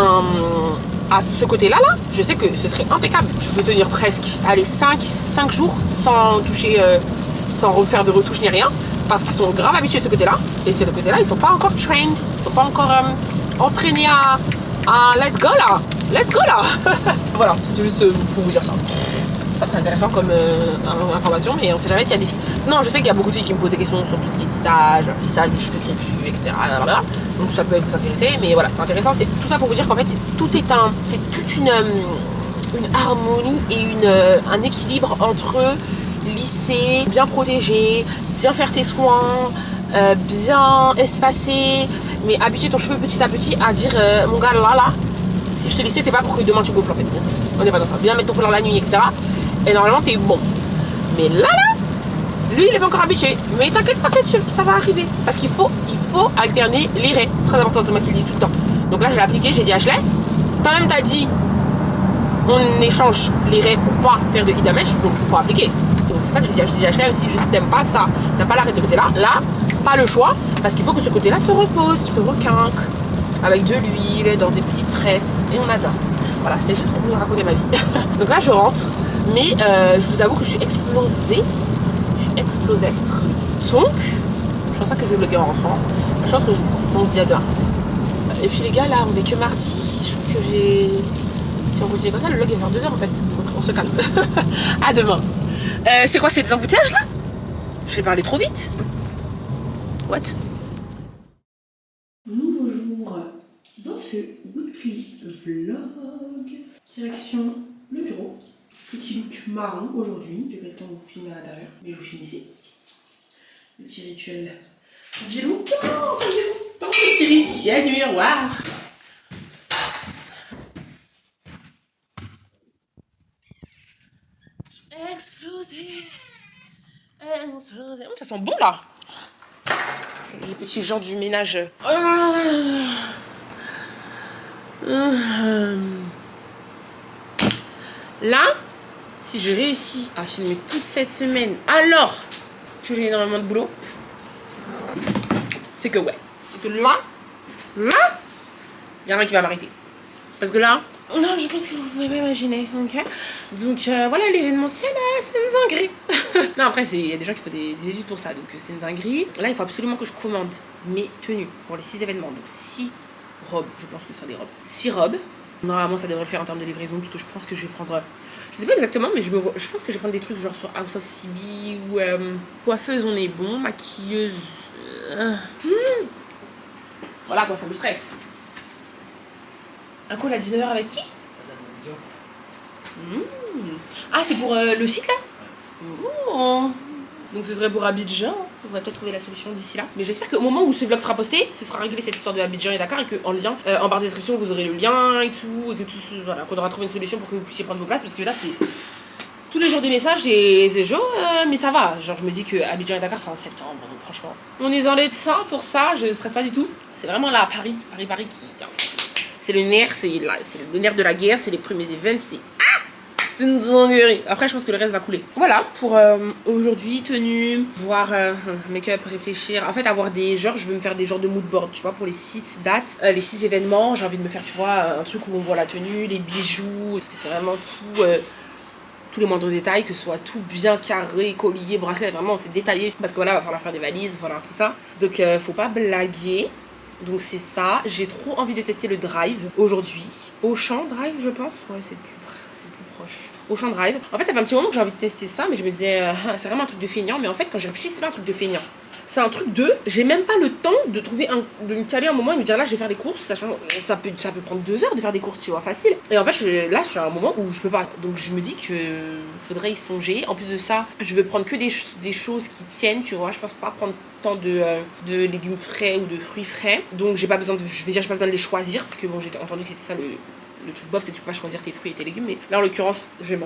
à ce côté-là, je sais que ce serait impeccable. Je peux tenir presque, allez, 5 jours sans toucher, sans refaire de retouches ni rien, parce qu'ils sont grave habitués de ce côté-là. Et ce côté-là, ils sont pas encore trained, ils sont pas encore entraînés à let's go là. Voilà, c'était juste pour vous dire ça. Pas très intéressant comme information, mais on sait jamais s'il y a des filles. Non, je sais qu'il y a beaucoup de filles qui me posent des questions sur tout ce qui est tissage du cheveu crépus, etc. Blablabla. Donc ça peut vous intéresser, mais voilà, c'est intéressant. C'est tout ça pour vous dire qu'en fait, c'est toute une harmonie et un équilibre entre lisser, bien protéger, bien faire tes soins, bien espacer, mais habituer ton cheveu petit à petit à dire mon gars là, si je te lissais, c'est pas pour que demain tu gonfles en fait. On n'est pas dans ça. Bien mettre ton foulard la nuit, etc. Et normalement t'es bon. Mais là, lui il est pas encore habitué. Mais t'inquiète pas, ça va arriver. Parce qu'il faut alterner les raies. Très important, c'est moi qui le dis tout le temps. Donc là je l'ai appliqué, j'ai dit Ashley, toi-même t'as dit on échange les raies pour pas faire de heat damage, donc il faut appliquer. Donc c'est ça que je dis à Ashley, si je t'aime pas ça, t'aimes pas la raie de ce côté là, pas le choix, parce qu'il faut que ce côté là se repose, se requinque, avec de l'huile, dans des petites tresses, et on adore. Voilà, c'est juste pour vous raconter ma vie. Donc là je rentre, mais je vous avoue que je suis explosée. Donc, je pense pas que je vais bloguer en rentrant. Je pense que on se dit à demain. Et puis les gars, là, on est que mardi. Je trouve que si on continue comme ça, le vlog est vers 2h en fait. Donc on se calme. À demain. C'est quoi, c'est des embouteillages là? J'ai parlé trop vite. What? Nouveau jour dans ce weekly vlog. Direction Petit look marron aujourd'hui. J'ai pas eu le temps de vous filmer à l'intérieur, mais je vous filme ici. Le petit rituel. Ça fait longtemps, le petit rituel du miroir. Exclusive. Ça sent bon là. Les petits gens du ménage. Là, si je réussis à filmer toute cette semaine alors que j'ai énormément de boulot, c'est que ouais. C'est que là, il y a rien qui va m'arrêter. Parce que là, non, je pense que vous pouvez pas imaginer, ok. Donc voilà, l'événementiel, c'est une dinguerie. Non, après, il y a des gens qui font des études pour ça, donc c'est une dinguerie. Là, il faut absolument que je commande mes tenues pour les 6 événements. Donc 6 robes, je pense que ce sera des robes. 6 robes. Normalement, ça devrait le faire en termes de livraison, parce que je pense que je vais prendre... Je sais pas exactement, mais je pense que je vais prendre des trucs genre sur House of CB ou coiffeuse, on est bon, maquilleuse... Voilà quoi, ça me stresse. Un call à 19h avec qui? Ah, c'est pour le site là? Oh. Donc ce serait pour Abidjan. On va peut-être trouver la solution d'ici là. Mais j'espère qu'au moment où ce vlog sera posté, ce sera réglé cette histoire de Abidjan et Dakar, et qu'en lien, en barre de description, vous aurez le lien et tout, et que tout, voilà, qu'on aura trouvé une solution pour que vous puissiez prendre vos places, parce que là c'est tous les jours des messages et c'est chaud, mais ça va. Genre je me dis que Abidjan et Dakar c'est en septembre, donc franchement, on est dans les ça pour ça, je stresse pas du tout. C'est vraiment là Paris qui, c'est le nerf, c'est le nerf de la guerre, c'est les premiers événements, c'est une dinguerie. Après, je pense que le reste va couler. Voilà, pour aujourd'hui, tenue, voir make-up, réfléchir. En fait, avoir des genres, je veux me faire des genres de mood board, tu vois, pour les 6 dates, les 6 événements. J'ai envie de me faire, tu vois, un truc où on voit la tenue, les bijoux, parce que c'est vraiment tout, tous les moindres détails, que ce soit tout bien carré, collier, bracelet, vraiment, c'est détaillé. Parce que voilà, va falloir faire des valises, va falloir tout ça. Donc, faut pas blaguer. Donc c'est ça, j'ai trop envie de tester le drive aujourd'hui. Auchan Drive, je pense. Ouais, c'est plus proche. Auchan Drive. En fait, ça fait un petit moment que j'ai envie de tester ça, mais je me disais, c'est vraiment un truc de feignant. Mais en fait, quand j'ai réfléchi, c'est pas un truc de feignant. C'est un truc de, j'ai même pas le temps de trouver de me caler un moment et me dire là, je vais faire des courses. Sachant, ça peut prendre 2 heures de faire des courses, tu vois, facile. Et en fait, là, je suis à un moment où je peux pas. Donc je me dis que faudrait y songer. En plus de ça, je veux prendre que des choses qui tiennent, tu vois. Je pense pas prendre tant de légumes frais ou de fruits frais. Donc j'ai pas besoin de les choisir, parce que bon, j'ai entendu que c'était ça le truc bof, c'est que tu peux pas choisir tes fruits et tes légumes. Mais là, en l'occurrence, je vais me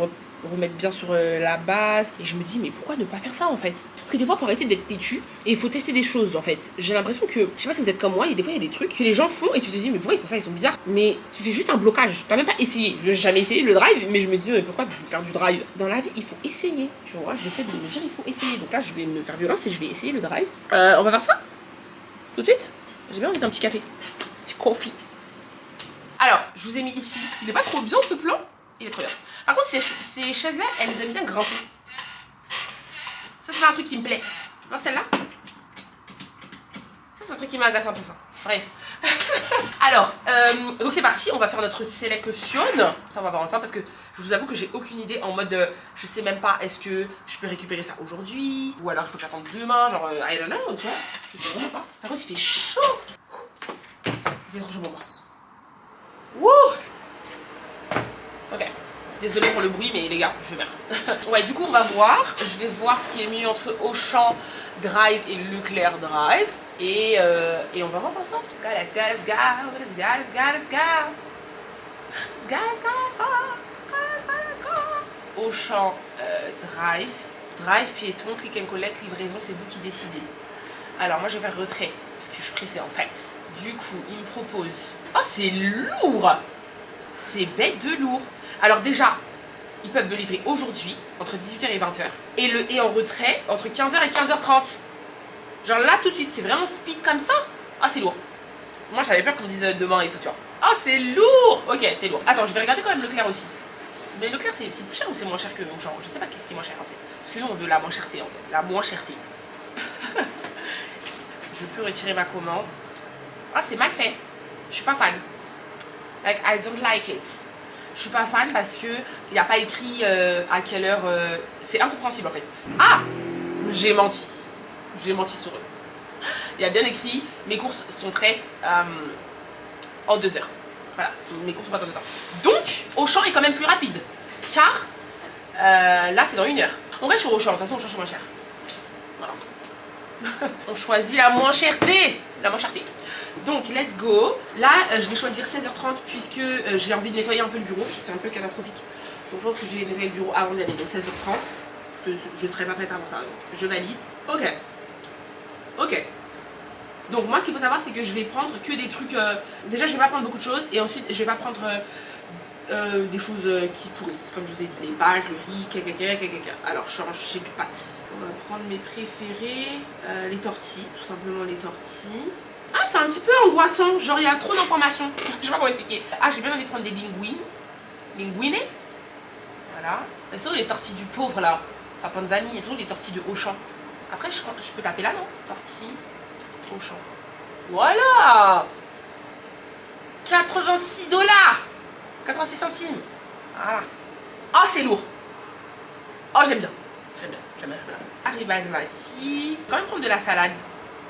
remettre bien sur la base. Et je me dis, mais pourquoi ne pas faire ça en fait? Parce que des fois, il faut arrêter d'être têtu et il faut tester des choses en fait. J'ai l'impression que, je sais pas si vous êtes comme moi, des fois, il y a des trucs que les gens font et tu te dis, mais pourquoi ils font ça? Ils sont bizarres. Mais tu fais juste un blocage. T'as même pas essayé. Je n'ai jamais essayé le drive, mais je me dis, mais pourquoi faire du drive? Dans la vie, il faut essayer. Tu vois, j'essaie de me dire, il faut essayer. Donc là, je vais me faire violence et je vais essayer le drive. On va faire ça tout de suite. J'ai bien envie d'un petit café. Petit coffee. Alors, je vous ai mis ici. Il est pas trop bien ce plan. Il est trop bien. Par contre, ces chaises-là, elles aiment bien grimper. Ça, c'est un truc qui me plaît. Voir celle-là. Ça, c'est un truc qui m'agace un peu, ça. Bref. Alors, donc c'est parti. On va faire notre sélection. Ça, on va voir ensemble parce que je vous avoue que j'ai aucune idée en mode. Je sais même pas, est-ce que je peux récupérer ça aujourd'hui? Ou alors il faut que j'attende demain. Genre, I don't know, tu vois. Je sais vraiment pas. Par contre, il fait chaud. Il fait trop chaud pour moi. Wouh! Ok. Désolée pour le bruit, mais les gars, je meurs. Ouais, du coup, on va voir. Je vais voir ce qui est mieux entre Auchan Drive et Leclerc Drive. Et on va voir ensemble. Let's go. Auchan Drive. Drive, piéton, click and collect, livraison, c'est vous qui décidez. Alors, moi, je vais faire retrait. Parce que je suis pressée en fait. Du coup, il me propose... Oh, c'est lourd! C'est bête de lourd. Alors déjà, ils peuvent me livrer aujourd'hui, entre 18h et 20h. Et en retrait, entre 15h et 15h30. Genre là, tout de suite, c'est vraiment speed comme ça. Ah, c'est lourd. Moi, j'avais peur qu'on me dise demain et tout, tu vois. Ah, c'est lourd! Ok, c'est lourd. Attends, je vais regarder quand même Leclerc aussi. Mais Leclerc, c'est plus cher ou c'est moins cher que Auchan? Je sais pas qu'est-ce qui est moins cher en fait. Parce que nous, on veut la moins cherté en fait. La moins cherté. Je peux retirer ma commande. Ah, c'est mal fait. Je suis pas fan. Like, I don't like it. Je suis pas fan parce que il n'y a pas écrit à quelle heure. C'est incompréhensible en fait. Ah! J'ai menti. J'ai menti sur eux. Il y a bien écrit mes courses sont prêtes en 2 heures. Voilà, mes courses sont prêtes en 2 heures. Donc, Auchan est quand même plus rapide. Car Là, c'est dans 1 heure. En vrai, je suis au Auchan. De toute façon, on cherche moins cher. Voilà. On choisit la moins cherté. La moins cherté. Donc, let's go. Là, je vais choisir 16h30 puisque j'ai envie de nettoyer un peu le bureau. C'est un peu catastrophique. Donc, je pense que j'ai nettoyé le bureau avant d'y aller. Donc, 16h30. Parce que je serai pas prête avant ça. Donc, je valide. Ok. Ok. Donc, moi, ce qu'il faut savoir, c'est que je vais prendre que des trucs... Déjà, je vais pas prendre beaucoup de choses. Et ensuite, je vais pas prendre... des choses qui pourrissent, comme je vous ai dit, les pâtes, le riz, caca. Alors, j'ai plus de pâtes. On va prendre mes préférés, les tortilles, tout simplement les tortilles. Ah, c'est un petit peu angoissant, genre il y a trop d'informations. Je sais pas comment expliquer. Ah, j'ai bien envie de prendre des linguines. Linguine. Voilà. Elles sont où les tortilles du pauvre là? Pas Panzani, elles sont où les tortilles de Auchan? Après, je peux taper là, non? Tortilles Auchan. Voilà! 86 $! 86 centimes. Voilà. Oh, c'est lourd. Oh, j'aime bien. Harry basmati. Je vais quand même prendre de la salade,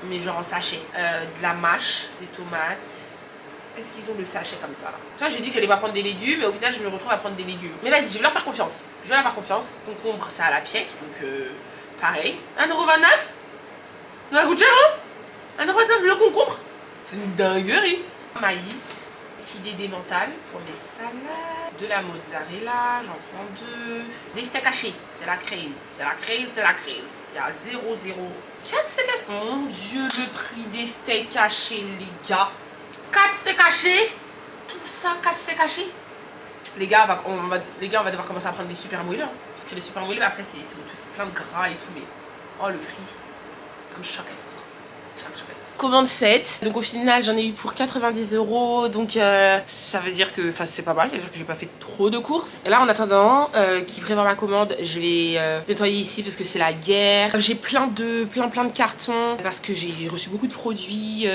mais genre en sachet. De la mâche, des tomates. Est-ce qu'ils ont le sachet comme ça là? Tu vois, j'ai dit que j'allais pas prendre des légumes, et au final, je me retrouve à prendre des légumes. Mais vas-y, je vais leur faire confiance. Concombre, c'est à la pièce, donc pareil. 1,29 €. Ça coûte cher, hein? 1,29 € le concombre. C'est une dinguerie. Maïs. Petite idée d'émental pour mes salades, de la mozzarella, j'en prends 2, des steaks hachés, c'est la crise, il y a 0,0, 4 steaks hachés, mon dieu le prix des steaks hachés les gars, 4 steaks hachés, tout ça 4 steaks hachés, les gars on va devoir commencer à prendre des super moelleux, hein, parce que les super moelleux après c'est plein de gras et tout, mais oh le prix, I'm shocked. Commande faite, donc au final j'en ai eu pour 90 €, donc ça veut dire que c'est pas mal, c'est-à-dire que j'ai pas fait trop de courses. Et là en attendant qu'ils prévoient ma commande, je vais nettoyer ici parce que c'est la guerre. J'ai plein de cartons parce que j'ai reçu beaucoup de produits,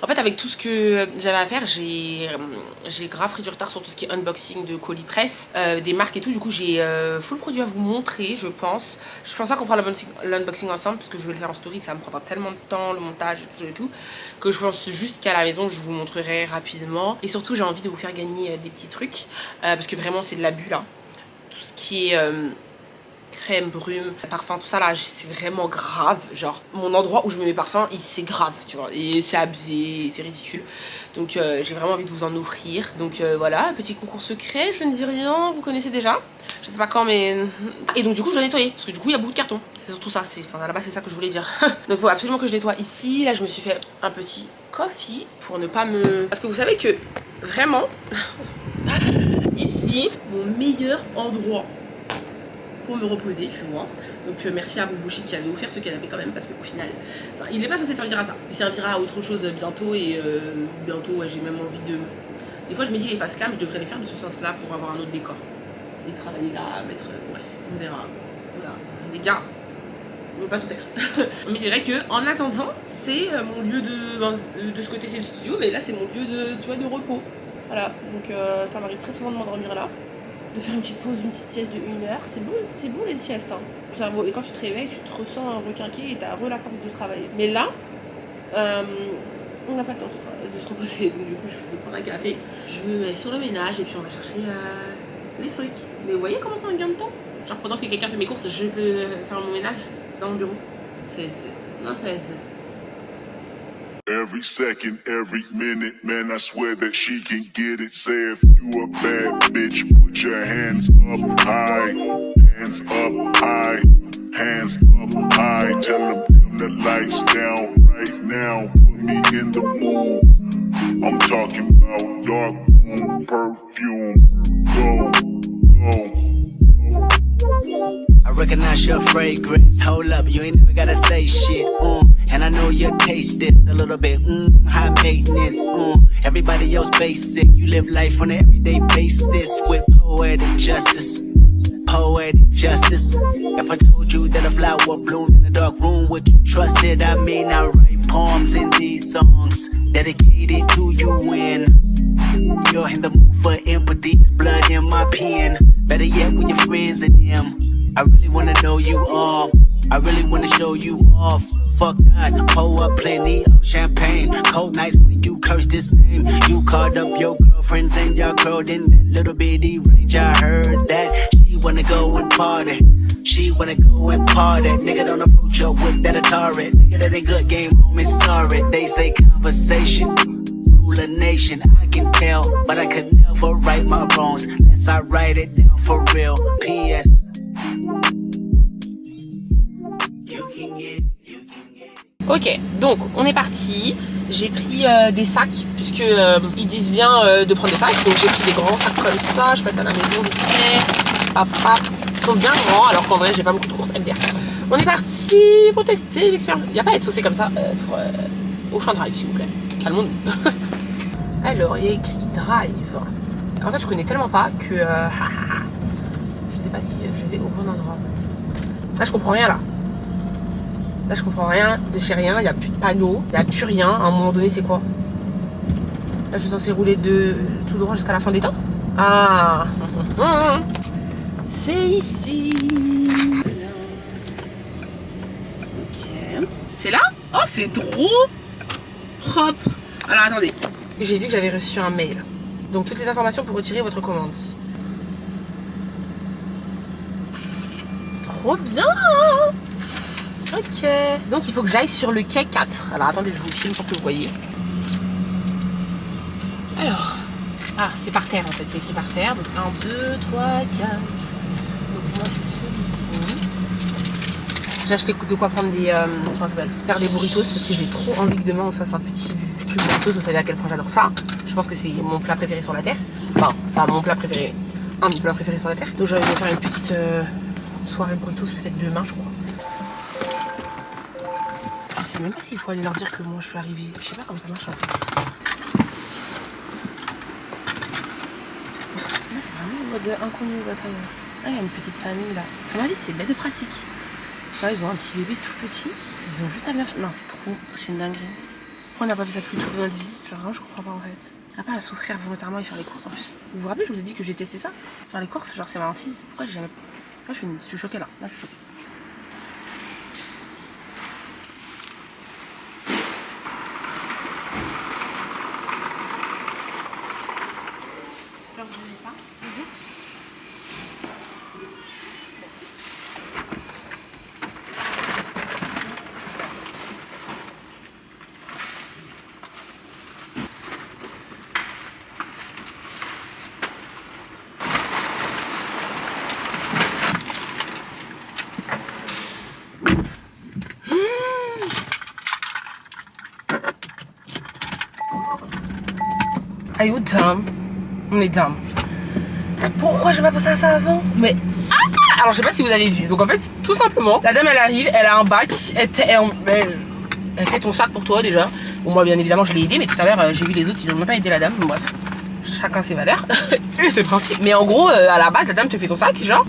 en fait avec tout ce que j'avais à faire, j'ai grave pris du retard sur tout ce qui est unboxing de colis presse, des marques et tout, du coup j'ai full produit à vous montrer je pense. Je pense pas qu'on fera l'unboxing ensemble parce que je vais le faire en story, que ça me prendra tellement de temps, le montage et tout, que je pense juste qu'à la maison je vous montrerai rapidement. Et surtout j'ai envie de vous faire gagner des petits trucs parce que vraiment c'est de l'abus là. Tout ce qui est crème, brume, parfum, tout ça là c'est vraiment grave. Genre mon endroit où je mets mes parfums c'est grave tu vois, et c'est abusé, c'est ridicule. Donc j'ai vraiment envie de vous en offrir. Donc voilà, petit concours secret, je ne dis rien, vous connaissez déjà. Je sais pas quand mais... Et donc du coup je dois nettoyer parce que du coup il y a beaucoup de cartons. C'est surtout ça, à la base c'est ça que je voulais dire. Donc il faut absolument que je nettoie ici. Là je me suis fait un petit coffee pour ne pas me... Parce que vous savez que vraiment ici mon meilleur endroit pour me reposer, tu vois. Donc merci à Boubouchi qui avait offert ce canapé quand même parce qu'au final, il n'est pas censé servir à ça. Il servira à autre chose bientôt et bientôt ouais, j'ai même envie de... Des fois je me dis les face cam, je devrais les faire de ce sens là pour avoir un autre décor. Et travailler là, mettre... bref, on verra. Voilà. Les gars, on ne peut pas tout faire. Mais c'est vrai que en attendant, c'est mon lieu de ce côté c'est le studio, mais là c'est mon lieu de repos. Voilà, donc ça m'arrive très souvent de m'endormir là. De faire une petite pause, une petite sieste de 1 heure. C'est bon les siestes. Hein. Et quand tu te réveilles, tu te ressens requinqué et t'as la force de travailler. Mais là, on n'a pas le temps de se reposer. Donc du coup, je vais prendre un café. Je me mets sur le ménage et puis on va chercher les trucs. Mais vous voyez comment ça me gagne de temps? Genre pendant que quelqu'un fait mes courses, je peux faire mon ménage dans mon bureau. C'est Every second, every minute, man, I swear that she can get it. Say if you a bad bitch, put your hands up high, hands up high, hands up high. Tell them dim the lights down right now, put me in the mood. I'm talking about dark room perfume. Go, go. I recognize your fragrance. Hold up, you ain't never gotta say shit. And I know you taste this a little bit. High maintenance. Everybody else basic. You live life on an everyday basis with poetic justice. Poetic justice. If I told you that a flower bloomed in a dark room, would you trust it? I mean, I write poems in these songs dedicated to you when you're in the mood for empathy. Blood in my pen. Better yet, with your friends and them. I really wanna know you all. I really wanna show you off. Fuck that, pour up plenty of champagne. Cold nights when you curse this name. You called up your girlfriends and y'all curled in that little bitty range. I heard that she wanna go and party. She wanna go and party. Nigga don't approach her with that Atari. Nigga that ain't good game, homie, sorry. They say conversation, rule a nation. I can tell, but I could never right my wrongs unless I write it down for real. P.S. Ok, donc on est parti. J'ai pris des sacs, puisque ils disent bien de prendre des sacs. Donc j'ai pris des grands sacs comme ça. Je passe à la maison vite fait. Hop, hop. Ils sont bien grands, alors qu'en vrai j'ai pas beaucoup de courses MDR. On est parti pour tester l'expérience. Il n'y a pas à être saucé comme ça pour Auchan Drive, s'il vous plaît. Calmons-nous. Alors, il y a écrit Drive. En fait, je connais tellement pas que je sais pas si je vais au bon endroit. Là, je comprends rien là. Là, je comprends rien de chez rien. Il n'y a plus de panneaux, il n'y a plus rien. À un moment donné, c'est quoi? Là, je suis censée rouler tout droit jusqu'à la fin des temps. Ah, c'est ici. Ok. C'est là? Oh, c'est trop propre. Alors, attendez. J'ai vu que j'avais reçu un mail. Donc, toutes les informations pour retirer votre commande. Trop bien. Ok. Donc, il faut que j'aille sur le quai 4. Alors, attendez, je vous filme pour que vous voyez. Alors. Ah, c'est par terre en fait. C'est écrit par terre. Donc, 1, 2, 3, 4. Donc, moi, c'est celui-ci. J'ai acheté de quoi prendre des. Comment ça s'appelle? Faire des burritos parce que j'ai trop envie que demain on se fasse un petit truc burritos. Vous savez à quel point j'adore ça. Je pense que c'est mon plat préféré sur la terre. Enfin, pas mon plat préféré. Un de mes plats préférés sur la terre. Donc, je vais me faire une petite soirée burritos peut-être demain, je crois. Je sais même pas s'il faut aller leur dire que moi je suis arrivée. Je sais pas comment ça marche en fait. Là, c'est vraiment en mode inconnu bataille. Ah, il y a une petite famille là. À mon avis, c'est bête de pratique. Ça, ils ont un petit bébé tout petit. Ils ont juste à venir. Non, c'est trop. C'est une dinguerie. Pourquoi on n'a pas vu ça plus tôt dans notre vie? Genre, vraiment, je comprends pas en fait. On n'a pas à souffrir volontairement et faire les courses en plus. Vous vous rappelez, je vous ai dit que j'ai testé ça? Faire les courses, genre, c'est ma hantise. Pourquoi j'ai jamais. Là, je suis choquée là. Là, je suis choquée. Are you dumb? On est dumb. Pourquoi j'ai pas pensé à ça avant? Mais alors je sais pas si vous avez vu. Donc en fait tout simplement la dame elle arrive, elle a un bac, elle fait ton sac pour toi déjà. Bon moi bien évidemment je l'ai aidé, mais tout à l'heure j'ai vu les autres ils n'ont même pas aidé la dame. Bon, bref, chacun ses valeurs et ses principes. Mais en gros à la base la dame te fait ton sac genre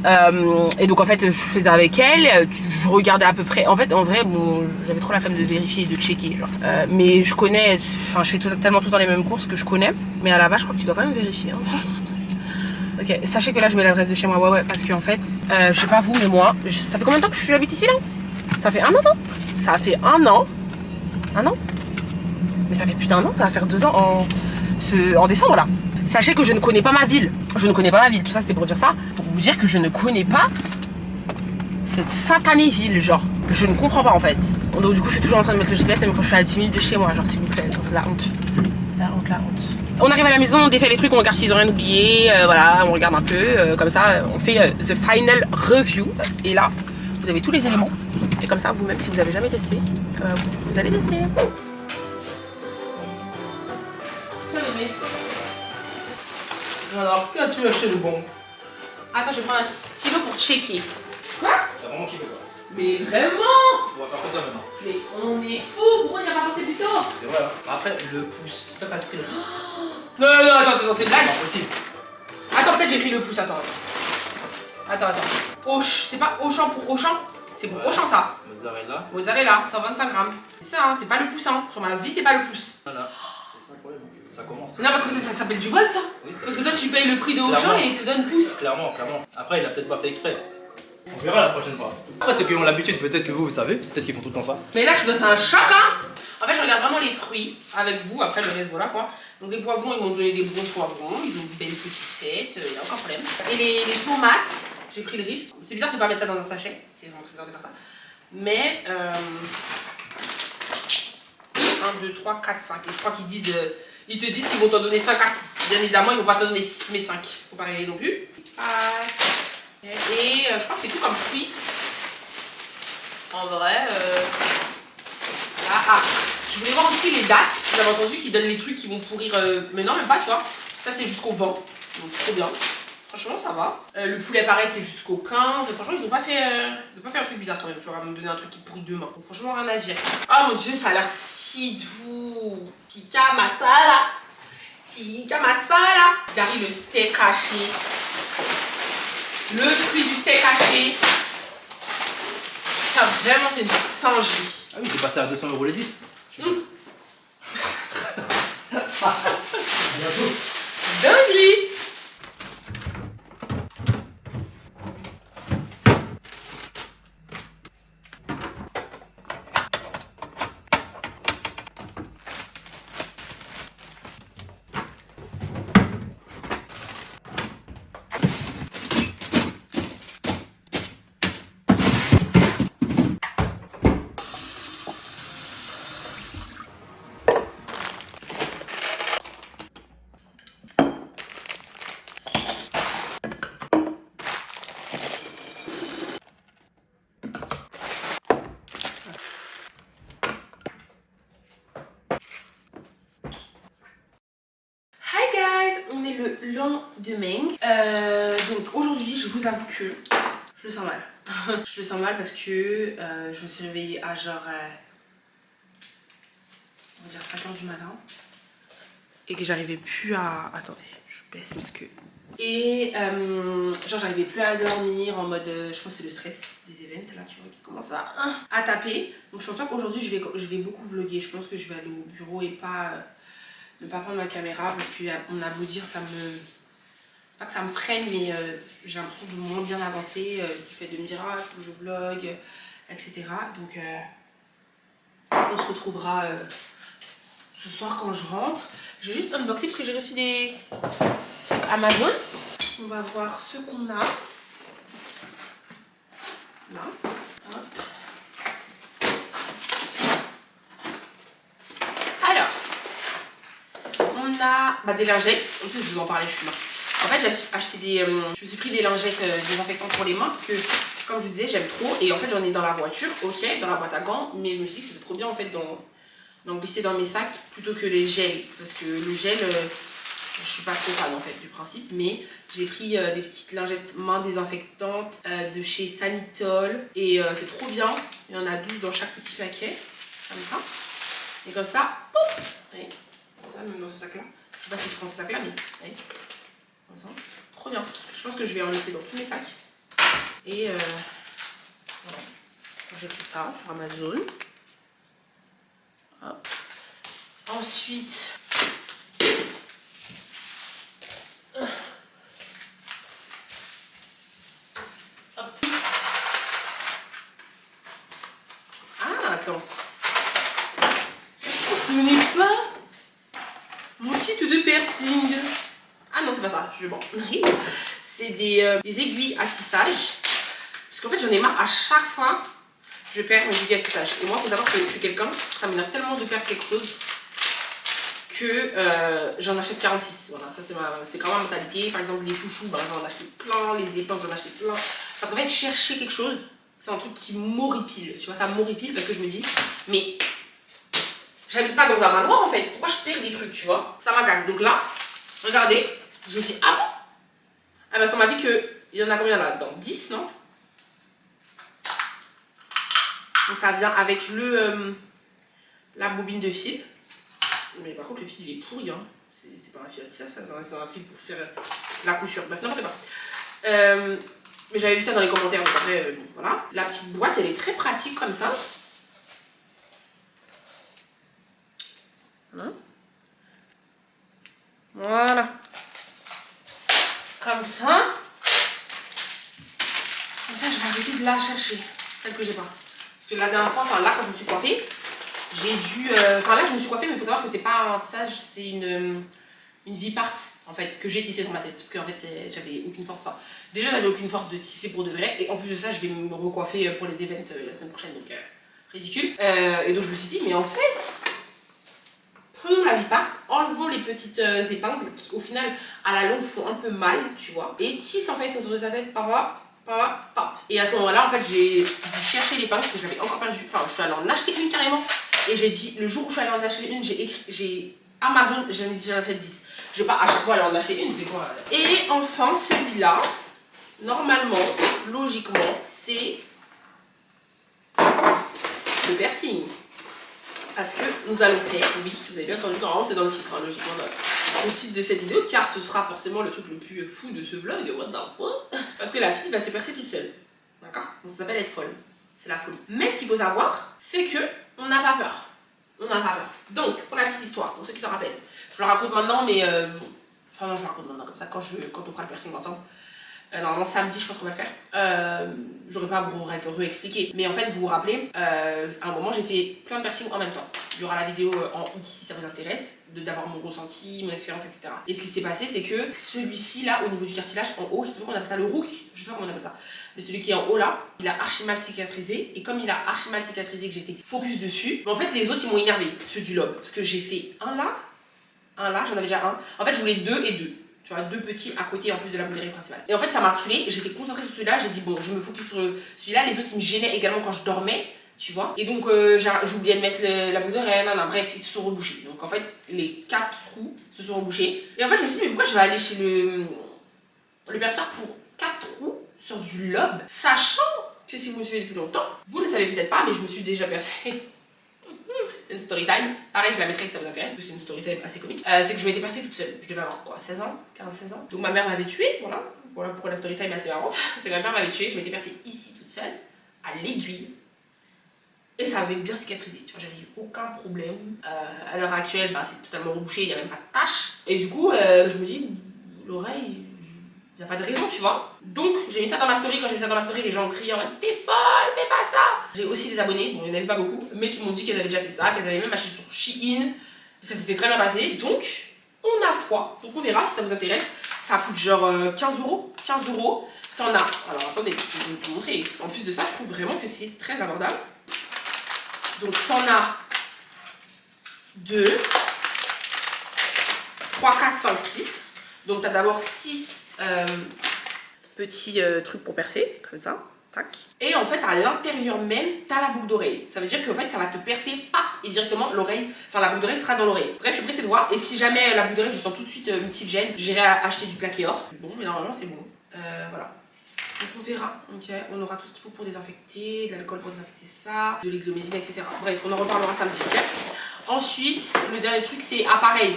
et donc en fait je faisais avec elle, je regardais à peu près. En fait en vrai bon j'avais trop la flemme de vérifier et de checker genre. Mais je connais, enfin je fais tellement tout le temps les mêmes courses que je connais. Mais à la base je crois que tu dois quand même vérifier hein. Ok, sachez que là je mets l'adresse de chez moi, ouais, parce qu'en fait, je sais pas vous, mais moi, ça fait combien de temps que j'habite ici là? Ça fait 1 an, non? Ça fait 1 an. 1 an? Mais ça fait plus d'1 an, ça va faire 2 ans en décembre là. Sachez que je ne connais pas ma ville. Je ne connais pas ma ville, tout ça c'était pour dire ça. Pour vous dire que je ne connais pas cette satanée ville, genre. Je ne comprends pas en fait. Donc du coup je suis toujours en train de mettre le GPS même quand je suis à 10 minutes de chez moi, genre s'il vous plaît. Donc, la honte. La honte, la honte. On arrive à la maison, on défait les trucs, on regarde s'ils ont rien oublié, voilà, on regarde un peu, comme ça, on fait the final review. Et là, vous avez tous les éléments. Et comme ça, vous-même, si vous avez jamais testé, vous allez tester. Tiens, bébé. Alors, qu'as-tu acheté de bon? Attends, je prends un stylo pour checker. Quoi? T'as vraiment kiffé quoi? Mais vraiment? On va faire que ça maintenant. Mais on est fou, pourquoi on n'y a pas pensé plus tôt? C'est vrai, hein. Après, le pouce, si t'as pas pris le pouce. Non, attends, c'est C'est blague. pas possible. Attends, peut-être j'ai pris le pouce, attends. C'est pas Auchan pour Auchan? C'est pour Auchan ça. Mozzarella, 125 grammes. C'est ça, hein, c'est pas le pouce, hein. Sur ma vie, c'est pas le pouce. Voilà, c'est ça le problème. Ça commence. Non, parce que ça s'appelle du vol ça. Oui, parce que toi, tu payes le prix de Auchan Clairement. et il te donne pouce. Clairement. Après, il a peut-être pas fait exprès. On verra la prochaine fois. Après, ceux qui ont l'habitude, peut-être que vous savez, peut-être qu'ils font tout le temps ça. Mais là, je suis dans un choc, hein. En fait, je regarde vraiment les fruits avec vous. Après, le reste, voilà quoi. Donc, les poivrons, ils m'ont donné des bons poivrons. Ils ont fait des petites têtes, il n'y a aucun problème. Et les tomates, j'ai pris le risque. C'est bizarre de ne pas mettre ça dans un sachet, c'est vraiment très bizarre de faire ça. Mais 1, 2, 3, 4, 5. Et je crois qu'ils disent, ils te disent qu'ils vont t'en donner 5 à 6. Bien évidemment, ils ne vont pas t'en donner 6 mais 5. Faut pas rêver non plus. Et je crois que c'est tout comme fruit. En vrai, ah, je voulais voir aussi les dates. Vous avez entendu qu'ils donnent les trucs qui vont pourrir. Mais non, même pas, tu vois. Ça, c'est jusqu'au 20. Donc, trop bien. Franchement, ça va. Le poulet, pareil, c'est jusqu'au 15. Franchement, ils ont pas fait un truc bizarre quand même. Tu vois, me donner un truc qui pourrit demain. Donc, franchement, rien à dire. Oh mon dieu, ça a l'air si doux. Tikka masala. Tikka masala. Gary, le steak haché. Le fruit du steak haché. Ça, vraiment, c'est une singerie. Ah oui, c'est passé à 200 € les 10. Dinguerie. Le lendemain. Donc aujourd'hui, je vous avoue que je le sens mal. Je le sens mal parce que je me suis réveillée à genre on va dire 5h du matin et que j'arrivais plus à... Attendez, je baisse parce que... Et genre j'arrivais plus à dormir en mode... je pense que c'est le stress des événements là, tu vois, qui commence à taper. Donc je pense pas qu'aujourd'hui je vais beaucoup vlogger. Je pense que je vais aller au bureau et ne pas prendre ma caméra parce qu'on a beau dire ça me... C'est pas que ça me freine mais j'ai l'impression de moins bien avancer du fait de me dire ah il faut que je vlog, etc. Donc on se retrouvera ce soir quand je rentre. Je vais juste unboxer parce que j'ai reçu des Amazon. On va voir ce qu'on a. Là. Hop. Alors. On a des lingettes. En plus, je vous en parlais, je suis morte. En fait, j'ai acheté je me suis pris des lingettes désinfectantes pour les mains parce que, comme je vous disais, j'aime trop. Et en fait, j'en ai dans la voiture, ok, dans la boîte à gants. Mais je me suis dit que c'était trop bien en fait d'en glisser dans mes sacs plutôt que les gels. Parce que le gel, je suis pas trop fan en fait du principe. Mais j'ai pris des petites lingettes mains désinfectantes de chez Sanitol. Et c'est trop bien. Il y en a 12 dans chaque petit paquet. Comme ça. Et comme ça, pop, ouais. Ça, même dans ce sac là, je sais pas si je prends ce sac là mais ouais. Comme ça. Trop bien, je pense que je vais en laisser dans tous mes sacs et voilà, j'ai pris ça sur Amazon. Hop. Ensuite hop. Ah attends, ce n'est pas mon kit de piercing. Ah non, c'est pas ça, je mens. C'est des aiguilles à tissage. Parce qu'en fait, j'en ai marre à chaque fois, je perds mes aiguilles à tissage. Et moi, il faut savoir que je suis quelqu'un, ça m'énerve tellement de perdre quelque chose que j'en achète 46. Voilà, ça c'est quand même ma mentalité. Par exemple, les chouchous, j'en ai acheté plein. Les épingles, j'en ai acheté plein. Parce qu'en fait, chercher quelque chose, c'est un truc qui m'horripile. Tu vois, ça m'horripile parce que je me dis, mais j'habite pas dans un manoir en fait. Pourquoi je perds des trucs, tu vois? Ça m'agace. Donc là, regardez, je me dis, ah bon? Ah ben, ça m'a dit qu'il y en a combien là-dedans? 10, non? Donc ça vient avec la bobine de fil. Mais par contre, le fil il est pourri, hein. C'est pas un fil à tissage, c'est un fil pour faire la couture. Bref, n'importe quoi. Mais j'avais vu ça dans les commentaires, donc après, bon, voilà. La petite boîte, elle est très pratique comme ça. Voilà. Voilà. Comme ça. Comme ça, je vais arrêter de la chercher. Celle que j'ai pas. Parce que la dernière fois, enfin là, quand je me suis coiffée, j'ai dû... Enfin là, je me suis coiffée, mais il faut savoir que c'est pas un tissage, c'est une une vie part en fait que j'ai tissé dans ma tête parce qu'en fait j'avais aucune force. Enfin, déjà j'avais aucune force de tisser pour de vrai et en plus de ça je vais me recoiffer pour les events la semaine prochaine donc ridicule. Et donc je me suis dit mais en fait prenons la vie part, enlevons les petites épingles qui au final à la longue font un peu mal tu vois et tisse en fait autour de ta tête par là. Et à ce moment-là, en fait, j'ai dû chercher l'épingle parce que je l'avais encore pas vue. Enfin, je suis allée en acheter une carrément. Et j'ai dit, le jour où je suis allée en acheter une, j'ai Amazon, j'en ai acheté 10. Je vais pas à chaque fois aller en acheter une, c'est quoi? Et enfin, celui-là, normalement, logiquement, c'est le piercing. Parce que nous allons faire, oui, vous avez bien entendu, normalement c'est dans le titre, hein, logiquement, le titre de cette vidéo, car ce sera forcément le truc le plus fou de ce vlog, what the fuck. Parce que la fille va se percer toute seule, d'accord? Ça s'appelle être folle, c'est la folie. Mais ce qu'il faut savoir, c'est que on n'a pas peur. On n'a pas peur. Donc, pour la petite histoire, pour ceux qui s'en rappellent, je le raconte maintenant, mais... Enfin non, je le raconte maintenant, comme ça, quand on fera le piercing ensemble. Normalement samedi je pense qu'on va le faire. J'aurais pas à vous réexpliquer. Mais en fait vous vous rappelez, à un moment j'ai fait plein de piercings en même temps. Il y aura la vidéo en i si ça vous intéresse, d'avoir mon ressenti, mon expérience, etc. Et ce qui s'est passé c'est que celui-ci là au niveau du cartilage en haut, je sais pas comment on appelle ça, le rook, je sais pas comment on appelle ça. Mais celui qui est en haut là, il a archi mal cicatrisé. Et comme il a archi mal cicatrisé que j'étais focus dessus, mais en fait les autres ils m'ont énervé, ceux du lobe. Parce que j'ai fait un là, j'en avais déjà un. En fait je voulais 2 et 2. Tu vois, 2 petits à côté en plus de la bouderie principale. Et en fait, ça m'a saoulée. J'étais concentrée sur celui-là. J'ai dit, bon, je me focus sur celui-là. Les autres, ils me gênaient également quand je dormais. Tu vois. Et donc, j'oubliais de mettre la bouderie. Bref, ils se sont rebouchés. Donc, en fait, les 4 trous se sont rebouchés. Et en fait, je me suis dit, mais pourquoi je vais aller chez le perceur pour 4 trous sur du lobe, sachant que si vous me suivez depuis longtemps, vous ne le savez peut-être pas, mais je me suis déjà percée. C'est une story time. Pareil, je la mettrai si ça vous intéresse, parce que c'est une story time assez comique. C'est que je m'étais passée toute seule. Je devais avoir quoi, 16 ans 15-16 ans. Donc ma mère m'avait tuée, voilà. Voilà pourquoi la story time est assez marrante. C'est que ma mère m'avait tuée, je m'étais passée ici toute seule, à l'aiguille. Et ça avait bien cicatrisé, tu vois, j'avais eu aucun problème. À l'heure actuelle, bah, c'est totalement rebouché, il n'y a même pas de tache. Et du coup, je me dis, l'oreille, il n'y a pas de raison, tu vois. Donc, j'ai mis ça dans ma story. Quand j'ai mis ça dans ma story, les gens criaient en mode t'es folle, fais pas ça. J'ai aussi des abonnés, bon, il n'y en avait pas beaucoup, mais qui m'ont dit qu'elles avaient déjà fait ça, qu'elles avaient même acheté sur Shein. Et ça s'était très bien passé. Donc, on a foi. Donc, on verra si ça vous intéresse. Ça coûte genre 15 €. 15 €. T'en as. Alors, attendez, je vais vous montrer. Parce qu'en plus de ça, je trouve vraiment que c'est très abordable. Donc, t'en as 2, 3, 4, 5, 6. Donc, t'as d'abord 6 petits trucs pour percer, comme ça. Tac. Et en fait, à l'intérieur même, t'as la boucle d'oreille. Ça veut dire qu'en fait, ça va te percer, et directement l'oreille, enfin la boucle d'oreille sera dans l'oreille. Bref, je suis pressée de voir. Et si jamais la boucle d'oreille, je sens tout de suite une petite gêne, j'irai acheter du plaqué or. Bon, mais normalement, c'est bon. Voilà. Donc on verra, ok, on aura tout ce qu'il faut pour désinfecter, de l'alcool pour désinfecter ça, de l'exomésine, etc. Bref, on en reparlera samedi, ok. Ensuite, le dernier truc, c'est pareil,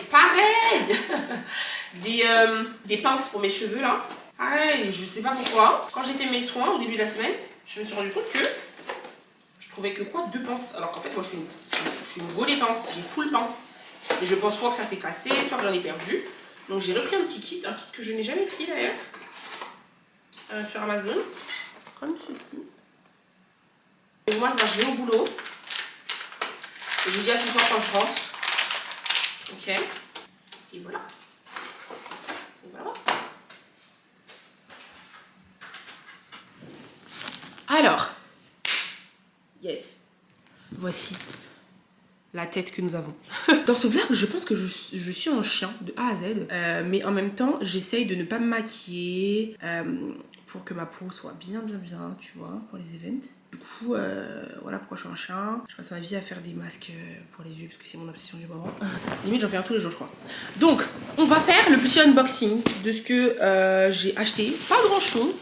des pinces pour mes cheveux là. Pareil, je sais pas pourquoi. Quand j'ai fait mes soins au début de la semaine, je me suis rendu compte que je trouvais que quoi, 2 pinces. Alors qu'en fait, moi je suis une gaulée pince, j'ai full pince. Et je pense soit que ça s'est cassé, soit que j'en ai perdu. Donc j'ai repris un petit kit que je n'ai jamais pris d'ailleurs. Sur Amazon, comme ceci. Et moi je vais au boulot. Et je vous dis à ce soir quand je rentre. Ok. Et voilà. Et voilà. Alors. Yes. Voici la tête que nous avons. Dans ce vlog, je pense que je suis un chien de A à Z. Mais en même temps, j'essaye de ne pas me maquiller. Pour que ma peau soit bien, tu vois, pour les events. Du coup, voilà pourquoi je suis un chien. Je passe ma vie à faire des masques pour les yeux parce que c'est mon obsession du moment. Limite, j'en fais un tous les jours, je crois. Donc, on va faire le petit unboxing de ce que j'ai acheté. Pas grand chose,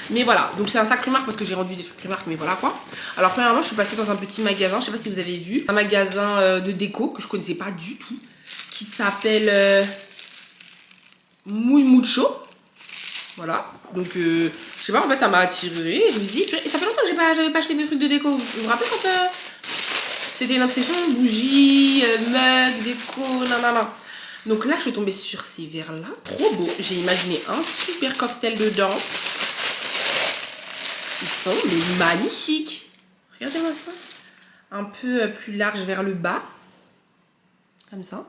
mais voilà. Donc, c'est un sac Primark parce que j'ai rendu des trucs Primark, mais voilà quoi. Alors, premièrement, je suis passée dans un petit magasin, je sais pas si vous avez vu, un magasin de déco que je connaissais pas du tout, qui s'appelle Muy Mucho. Voilà, donc je sais pas, en fait ça m'a attiré. Je me suis dit, ça fait longtemps que j'avais pas acheté des trucs de déco. Vous vous rappelez quand c'était une obsession, bougies, mug, déco, nanana. Donc là je suis tombée sur ces verres là, trop beau. J'ai imaginé un super cocktail dedans. Ils sont mais magnifiques. Regardez-moi ça. Un peu plus large vers le bas. Comme ça.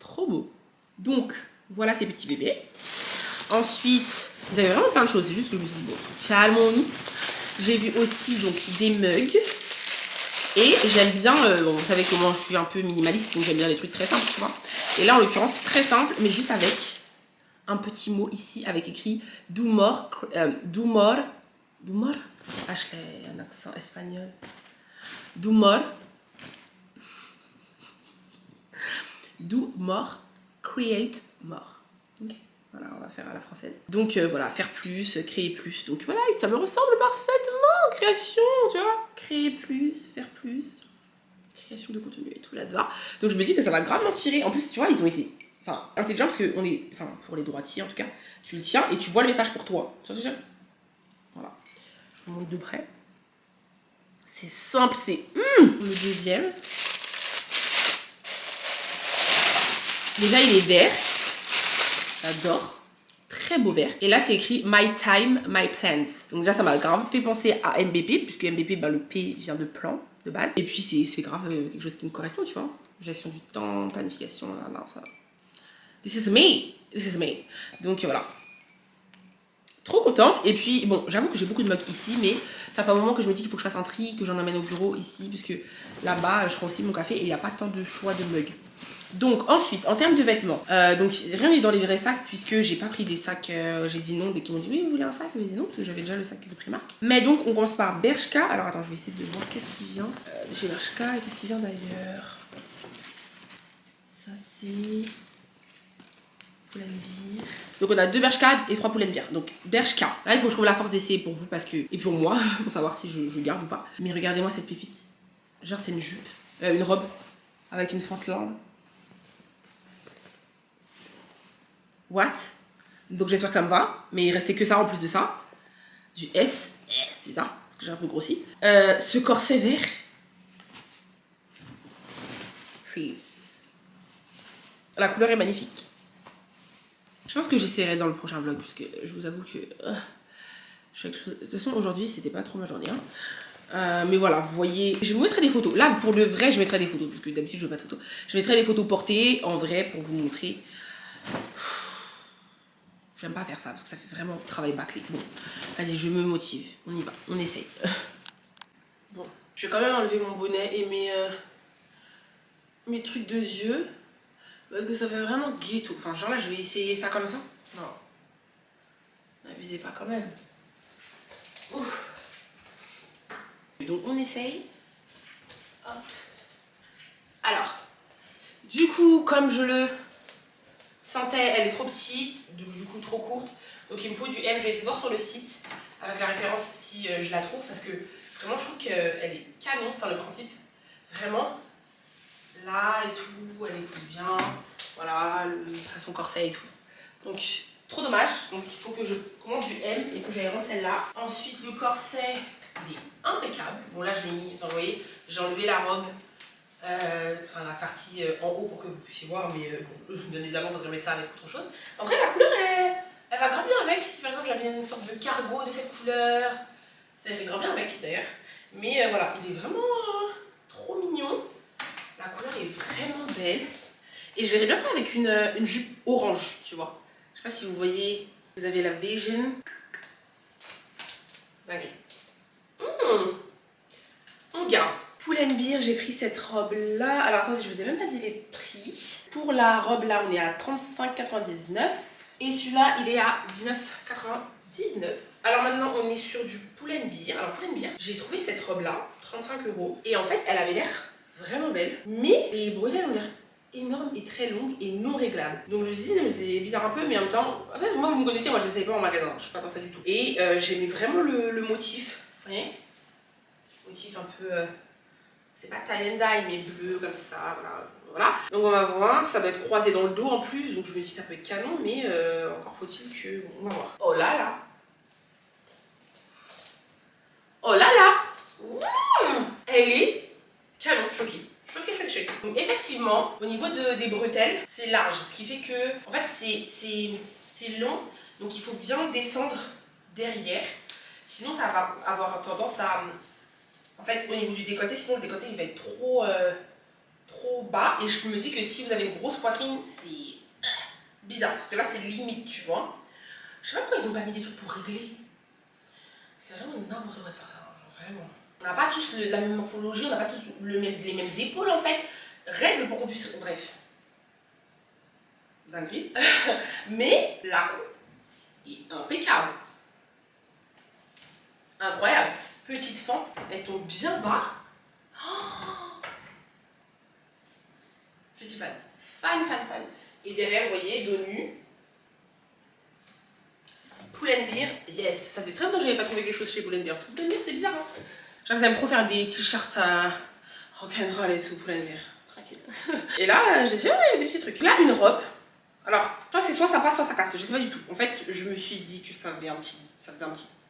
Trop beau. Donc Voilà ces petits bébés. Ensuite, ils avaient vraiment plein de choses. C'est juste que je me suis dit, bon, calmons-nous. J'ai vu aussi donc des mugs. Et j'aime bien, bon, vous savez comment je suis un peu minimaliste, donc j'aime bien les trucs très simples, tu vois. Et là, en l'occurrence, très simple, mais juste avec un petit mot ici, avec écrit Dumor. Dumor. Ah, j'ai un accent espagnol. Dumor. Dumor. Create more. Ok. Voilà, on va faire à la française. Donc voilà, faire plus, créer plus. Donc voilà, ça me ressemble parfaitement, création, tu vois. Créer plus, faire plus, création de contenu et tout là-dedans. Donc je me dis que ça va grave m'inspirer. En plus, tu vois, ils ont été intelligents parce que on est, pour les droitiers en tout cas, tu le tiens et tu vois le message pour toi. Ça c'est sûr. Voilà. Je vous montre de près. C'est simple, c'est le deuxième. Déjà, il est vert. J'adore. Très beau vert. Et là, c'est écrit My Time, My Plans. Donc déjà, ça m'a grave fait penser à MBP, puisque MBP, le P vient de plan, de base. Et puis, c'est grave quelque chose qui me correspond, tu vois. Gestion du temps, planification, là, ça. This is me. This is me. Donc voilà. Trop contente. Et puis, bon, j'avoue que j'ai beaucoup de mugs ici, mais ça fait un moment que je me dis qu'il faut que je fasse un tri, que j'en amène au bureau ici, puisque là-bas, je prends aussi mon café et il n'y a pas tant de choix de mugs. Donc ensuite, en termes de vêtements, donc rien n'est dans les vrais sacs puisque j'ai pas pris des sacs, j'ai dit non dès qu'ils m'ont dit oui vous voulez un sac, j'ai dit non parce que j'avais déjà le sac de Primark. Mais donc on commence par Bershka, alors attends je vais essayer de voir qu'est-ce qui vient de chez Bershka et qu'est-ce qui vient d'ailleurs. Ça c'est Pull&Bear. Donc on a 2 Bershka et 3 Pull&Bear. Donc Bershka, là il faut que je trouve la force d'essayer pour vous parce que, et pour moi, pour savoir si je garde ou pas. Mais regardez-moi cette pépite, genre c'est une jupe, une robe avec une fente là. What? Donc j'espère que ça me va, mais il restait que ça en plus de ça. Du S, c'est ça, parce que j'ai un peu grossi. Ce corset vert. Please. La couleur est magnifique. Je pense que j'essaierai dans le prochain vlog, parce que je vous avoue que... de toute façon, aujourd'hui, c'était pas trop ma journée. Mais voilà, vous voyez... Je vous mettrai des photos. Là, pour le vrai, je mettrai des photos, parce que d'habitude, je veux pas de photos. Je mettrai des photos portées, en vrai, pour vous montrer... J'aime pas faire ça parce que ça fait vraiment travail bâclé. Bon, vas-y, je me motive. On y va, on essaye. Bon, je vais quand même enlever mon bonnet et mes trucs de yeux. Parce que ça fait vraiment ghetto. Enfin, genre là, je vais essayer ça comme ça. Non. N'abusez pas quand même. Ouf. Donc, on essaye. Hop. Alors, du coup, comme je le... sentais, elle est trop petite, du coup trop courte, donc il me faut du M. Je vais essayer de voir sur le site avec la référence si je la trouve parce que vraiment je trouve qu'elle est canon, enfin le principe, vraiment là et tout, elle épouse bien, voilà, façon corset et tout. Donc trop dommage, donc il faut que je commande du M et que j'aille rendre celle-là. Ensuite le corset, il est impeccable, bon là je l'ai mis, enfin vous voyez, j'ai enlevé la robe. La partie en haut pour que vous puissiez voir, mais bon, bien évidemment il faudrait mettre ça avec autre chose. Après la couleur elle va grave bien avec. Si par exemple j'avais une sorte de cargo de cette couleur, ça irait grave bien avec d'ailleurs. Mais voilà, il est vraiment trop mignon. La couleur est vraiment belle. Et je verrais bien ça avec une jupe orange, tu vois. Je sais pas si vous voyez, vous avez la Vision. Dingue. On garde. Pull&Bear, j'ai pris cette robe là. Alors attendez, je vous ai même pas dit les prix. Pour la robe là, on est à 35,99. Et celui-là, il est à 19,99. Alors maintenant, on est sur du Pull&Bear. Alors Pull&Bear, j'ai trouvé cette robe là, 35 €. Et en fait, elle avait l'air vraiment belle. Mais les bretelles ont l'air énormes et très longues et non réglables. Donc je me suis dit, mais c'est bizarre un peu, mais en même temps, en fait, moi vous me connaissez, moi je n'essaye pas en magasin, je suis pas dans ça du tout. Et j'aimais vraiment le motif, vous voyez, motif un peu... c'est pas tie and dye mais bleu comme ça, voilà. Donc on va voir, ça doit être croisé dans le dos en plus, donc je me dis ça peut être canon, mais encore faut-il que... on va voir. Oh là là. Oh là là. Ouh, elle est canon, choquée. Choquée. Donc effectivement, au niveau des bretelles, c'est large, ce qui fait que, en fait c'est long, donc il faut bien descendre derrière, sinon ça va avoir tendance à... En fait, au niveau du décolleté, sinon le décolleté il va être trop bas. Et je me dis que si vous avez une grosse poitrine, c'est bizarre. Parce que là, c'est limite, tu vois. Je sais pas pourquoi ils ont pas mis des trucs pour régler. C'est vraiment n'importe quoi de faire ça. Genre, vraiment. On n'a pas tous la même morphologie, on n'a pas tous les mêmes épaules en fait. Règle pour qu'on puisse. Bref. Dinguerie. Mais la coupe est impeccable. Incroyable. Petite fente, elle tombe bien bas. Oh, je suis fan. Fan. Et derrière, vous voyez, dos nu. Pull&Bear, yes. Ça c'est très bien, j'avais pas trouvé quelque chose chez Pull&Bear. Parce que Pull&Bear, c'est bizarre. Hein. J'aime trop faire des t-shirts rock'n'roll et tout, Pull&Bear. Tranquille. Et là, j'ai dit, il y a des petits trucs. Là, une robe. Alors, soit ça passe, soit ça casse. Je sais pas du tout. En fait, je me suis dit que ça faisait un petit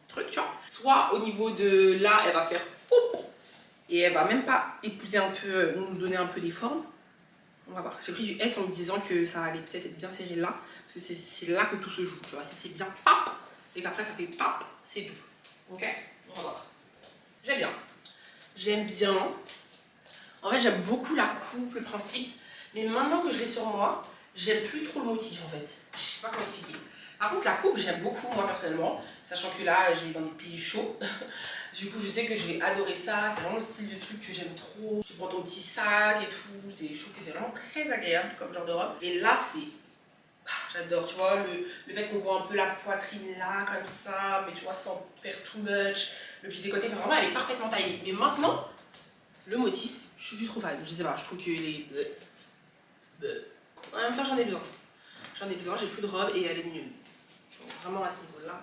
truc, tu vois. Soit au niveau de là, elle va faire fou. Et elle va même pas épouser un peu, nous donner un peu des formes. On va voir. J'ai pris du S en me disant que ça allait peut-être être bien serré là. Parce que c'est là que tout se joue. Tu vois, si c'est bien pap et qu'après ça fait pap, c'est tout. Ok? On va voir. J'aime bien. J'aime bien. En fait, j'aime beaucoup la coupe, le principe. Mais maintenant que je l'ai sur moi, j'aime plus trop le motif en fait. Je sais pas comment expliquer. Par contre, la coupe, j'aime beaucoup moi personnellement. Sachant que là, je vais dans des pays chauds. Du coup, je sais que je vais adorer ça. C'est vraiment le style de truc que j'aime trop. Tu prends ton petit sac et tout. Je trouve que c'est vraiment très agréable comme genre de robe. Et là, c'est... J'adore, tu vois, le fait qu'on voit un peu la poitrine là, comme ça, mais tu vois, sans faire too much. Le petit décolleté, vraiment, elle est parfaitement taillée. Mais maintenant, le motif, je suis plus trop fan. Je sais pas, je trouve qu'il est... En même temps, j'en ai besoin. J'ai plus de robe et elle est mignonne. Vraiment à ce niveau-là,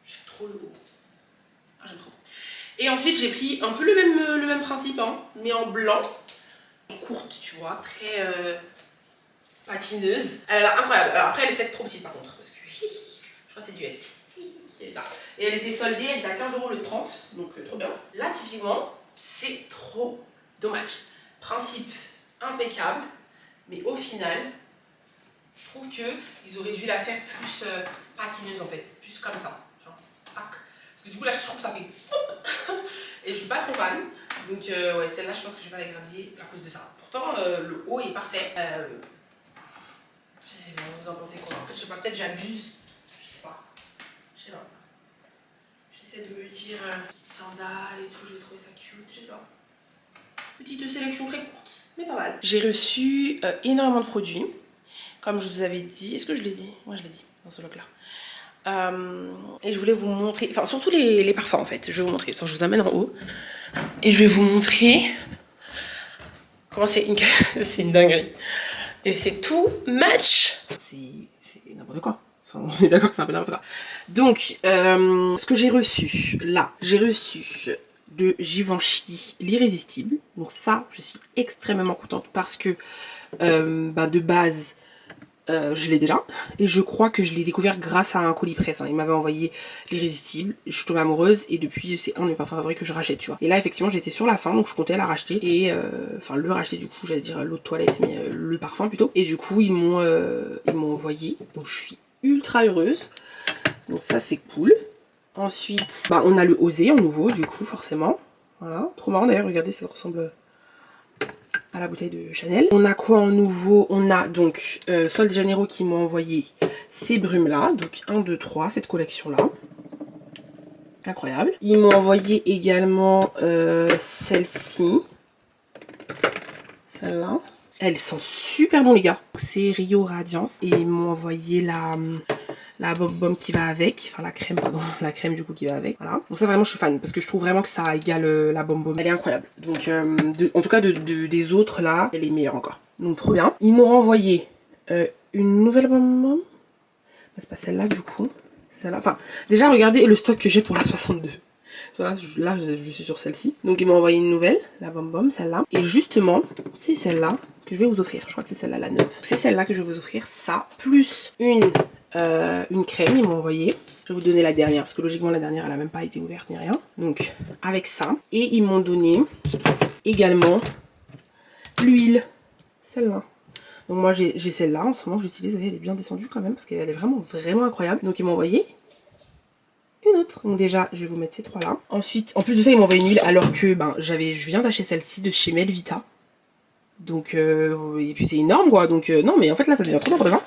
j'aime trop le haut. Ah, j'aime trop. Et ensuite, j'ai pris un peu le même principe, hein, mais en blanc. Courte, tu vois, très patineuse. Elle est incroyable. Alors après, elle est peut-être trop petite par contre, parce que je crois que c'est du S. C'est bizarre. Et elle était soldée, elle était à 15 € le 30, donc trop bien. Là, typiquement, c'est trop dommage. Principe impeccable, mais au final, je trouve qu'ils auraient dû la faire plus patineuse en fait, plus comme ça. Genre, tac. Parce que du coup là je trouve que ça fait et je suis pas trop fan. Donc ouais, celle-là je pense que je vais pas la garder à cause de ça. Pourtant le haut est parfait. Je sais pas, vous en pensez quoi? En fait je sais pas, peut-être j'abuse. Je sais pas. J'essaie de me dire petite sandale et tout, je vais trouver ça cute, je sais pas. Petite sélection très courte, mais pas mal. J'ai reçu énormément de produits. Comme je vous avais dit, est-ce que je l'ai dit? Moi je l'ai dit dans ce vlog là. Et je voulais vous montrer, enfin surtout les parfums en fait. Je vais vous montrer, attends, je vous amène en haut. Et je vais vous montrer comment c'est une dinguerie. Et c'est tout match. C'est n'importe quoi. Enfin, on est d'accord que c'est un peu n'importe quoi. Donc, ce que j'ai reçu, là, j'ai reçu de Givenchy l'Irrésistible. Donc ça, je suis extrêmement contente parce que de base, je l'ai déjà et je crois que je l'ai découvert grâce à un colis presse, hein. Il m'avait envoyé l'Irrésistible, je suis tombée amoureuse et depuis c'est un de mes parfums favoris que je rachète, tu vois. Et là effectivement j'étais sur la fin donc je comptais la racheter et enfin le racheter du coup, j'allais dire l'eau de toilette mais le parfum plutôt. Et du coup ils m'ont envoyé, donc je suis ultra heureuse. Donc ça c'est cool. Ensuite on a le Osé en nouveau du coup forcément. Voilà, trop marrant d'ailleurs, regardez ça ressemble à la bouteille de Chanel. On a quoi en nouveau? On a donc Sol de Janeiro qui m'ont envoyé ces brumes là. Donc 1, 2, 3, cette collection là. Incroyable. Ils m'ont envoyé également celle-ci. Celle-là. Elles sont super bon les gars. C'est Rio Radiance. Et ils m'ont envoyé la bombe qui va avec, enfin la crème pardon, la crème du coup qui va avec, voilà. Donc ça vraiment je suis fan parce que je trouve vraiment que ça égale la bombe, elle est incroyable. Donc en tout cas des autres là, elle est meilleure encore. Donc trop bien. Ils m'ont renvoyé une nouvelle bombe. C'est pas celle-là du coup, c'est celle-là. Enfin déjà regardez le stock que j'ai pour la 62. Là je suis sur celle-ci. Donc ils m'ont envoyé une nouvelle, la bombe, celle-là. Et justement c'est celle-là que je vais vous offrir. Je crois que c'est celle-là la neuve. C'est celle-là que je vais vous offrir, ça plus une crème, ils m'ont envoyé. Je vais vous donner la dernière parce que logiquement la dernière elle a même pas été ouverte ni rien. Donc avec ça. Et ils m'ont donné également l'huile. Celle-là. Donc moi j'ai celle-là en ce moment que j'utilise. Vous voyez elle est bien descendue quand même parce qu'elle est vraiment incroyable. Donc ils m'ont envoyé une autre. Donc déjà je vais vous mettre ces trois là. Ensuite en plus de ça ils m'ont envoyé une huile alors que je viens d'acheter celle-ci de chez Melvita. Donc, et puis c'est énorme quoi. Donc, non, mais en fait là, ça devient trop bien pour demain.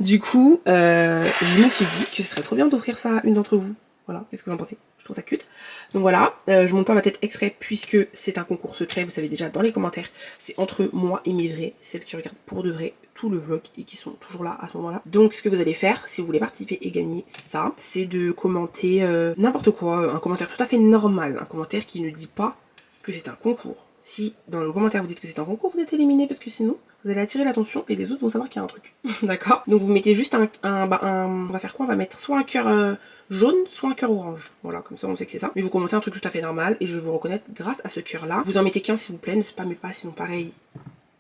Du coup, je me suis dit que ce serait trop bien d'offrir ça à une d'entre vous. Voilà, qu'est-ce que vous en pensez? Je trouve ça cute. Donc voilà, je monte pas ma tête exprès puisque c'est un concours secret. Vous savez déjà dans les commentaires, c'est entre moi et mes vrais, celles qui regardent pour de vrai tout le vlog et qui sont toujours là à ce moment-là. Donc ce que vous allez faire, si vous voulez participer et gagner ça, c'est de commenter n'importe quoi, un commentaire tout à fait normal, un commentaire qui ne dit pas que c'est un concours. Si dans le commentaire vous dites que c'est un concours, vous êtes éliminé parce que sinon vous allez attirer l'attention et les autres vont savoir qu'il y a un truc. D'accord? Donc vous mettez juste on va faire quoi? On va mettre soit un cœur jaune, soit un cœur orange. Voilà, comme ça on sait que c'est ça. Mais vous commentez un truc tout à fait normal et je vais vous reconnaître grâce à ce cœur là. Vous en mettez qu'un s'il vous plaît, ne spammez pas, sinon pareil,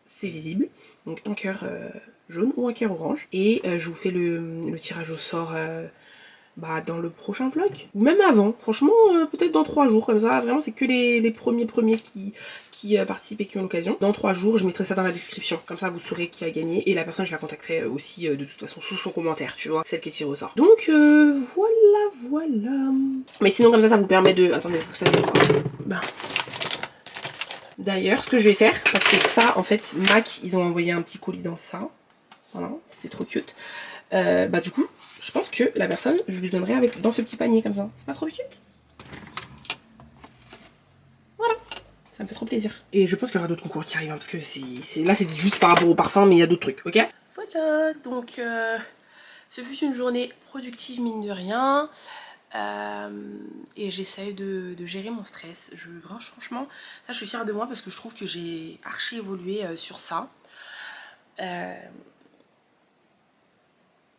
c'est visible. Donc un cœur jaune ou un cœur orange. Et je vous fais le tirage au sort dans le prochain vlog. Ou même avant, franchement, peut-être dans 3 jours, comme ça, vraiment c'est que les premiers qui participent et qui ont l'occasion. Dans 3 jours, je mettrai ça dans la description, comme ça vous saurez qui a gagné, et la personne je la contacterai aussi de toute façon sous son commentaire, tu vois, celle qui est tirée au sort. Donc voilà. Mais sinon comme ça vous permet de... Attendez, vous savez quoi? D'ailleurs, ce que je vais faire, parce que ça, en fait, Mac, ils ont envoyé un petit colis dans ça. Voilà, c'était trop cute. Du coup, je pense que la personne, je lui donnerai dans ce petit panier comme ça. C'est pas trop cute? Voilà, ça me fait trop plaisir. Et je pense qu'il y aura d'autres concours qui arrivent, hein, parce que là c'est juste par rapport au parfum, mais il y a d'autres trucs, ok? Voilà, donc ce fut une journée productive mine de rien. Et j'essaye de gérer mon stress. Franchement, ça je suis fière de moi parce que je trouve que j'ai archi évolué sur ça.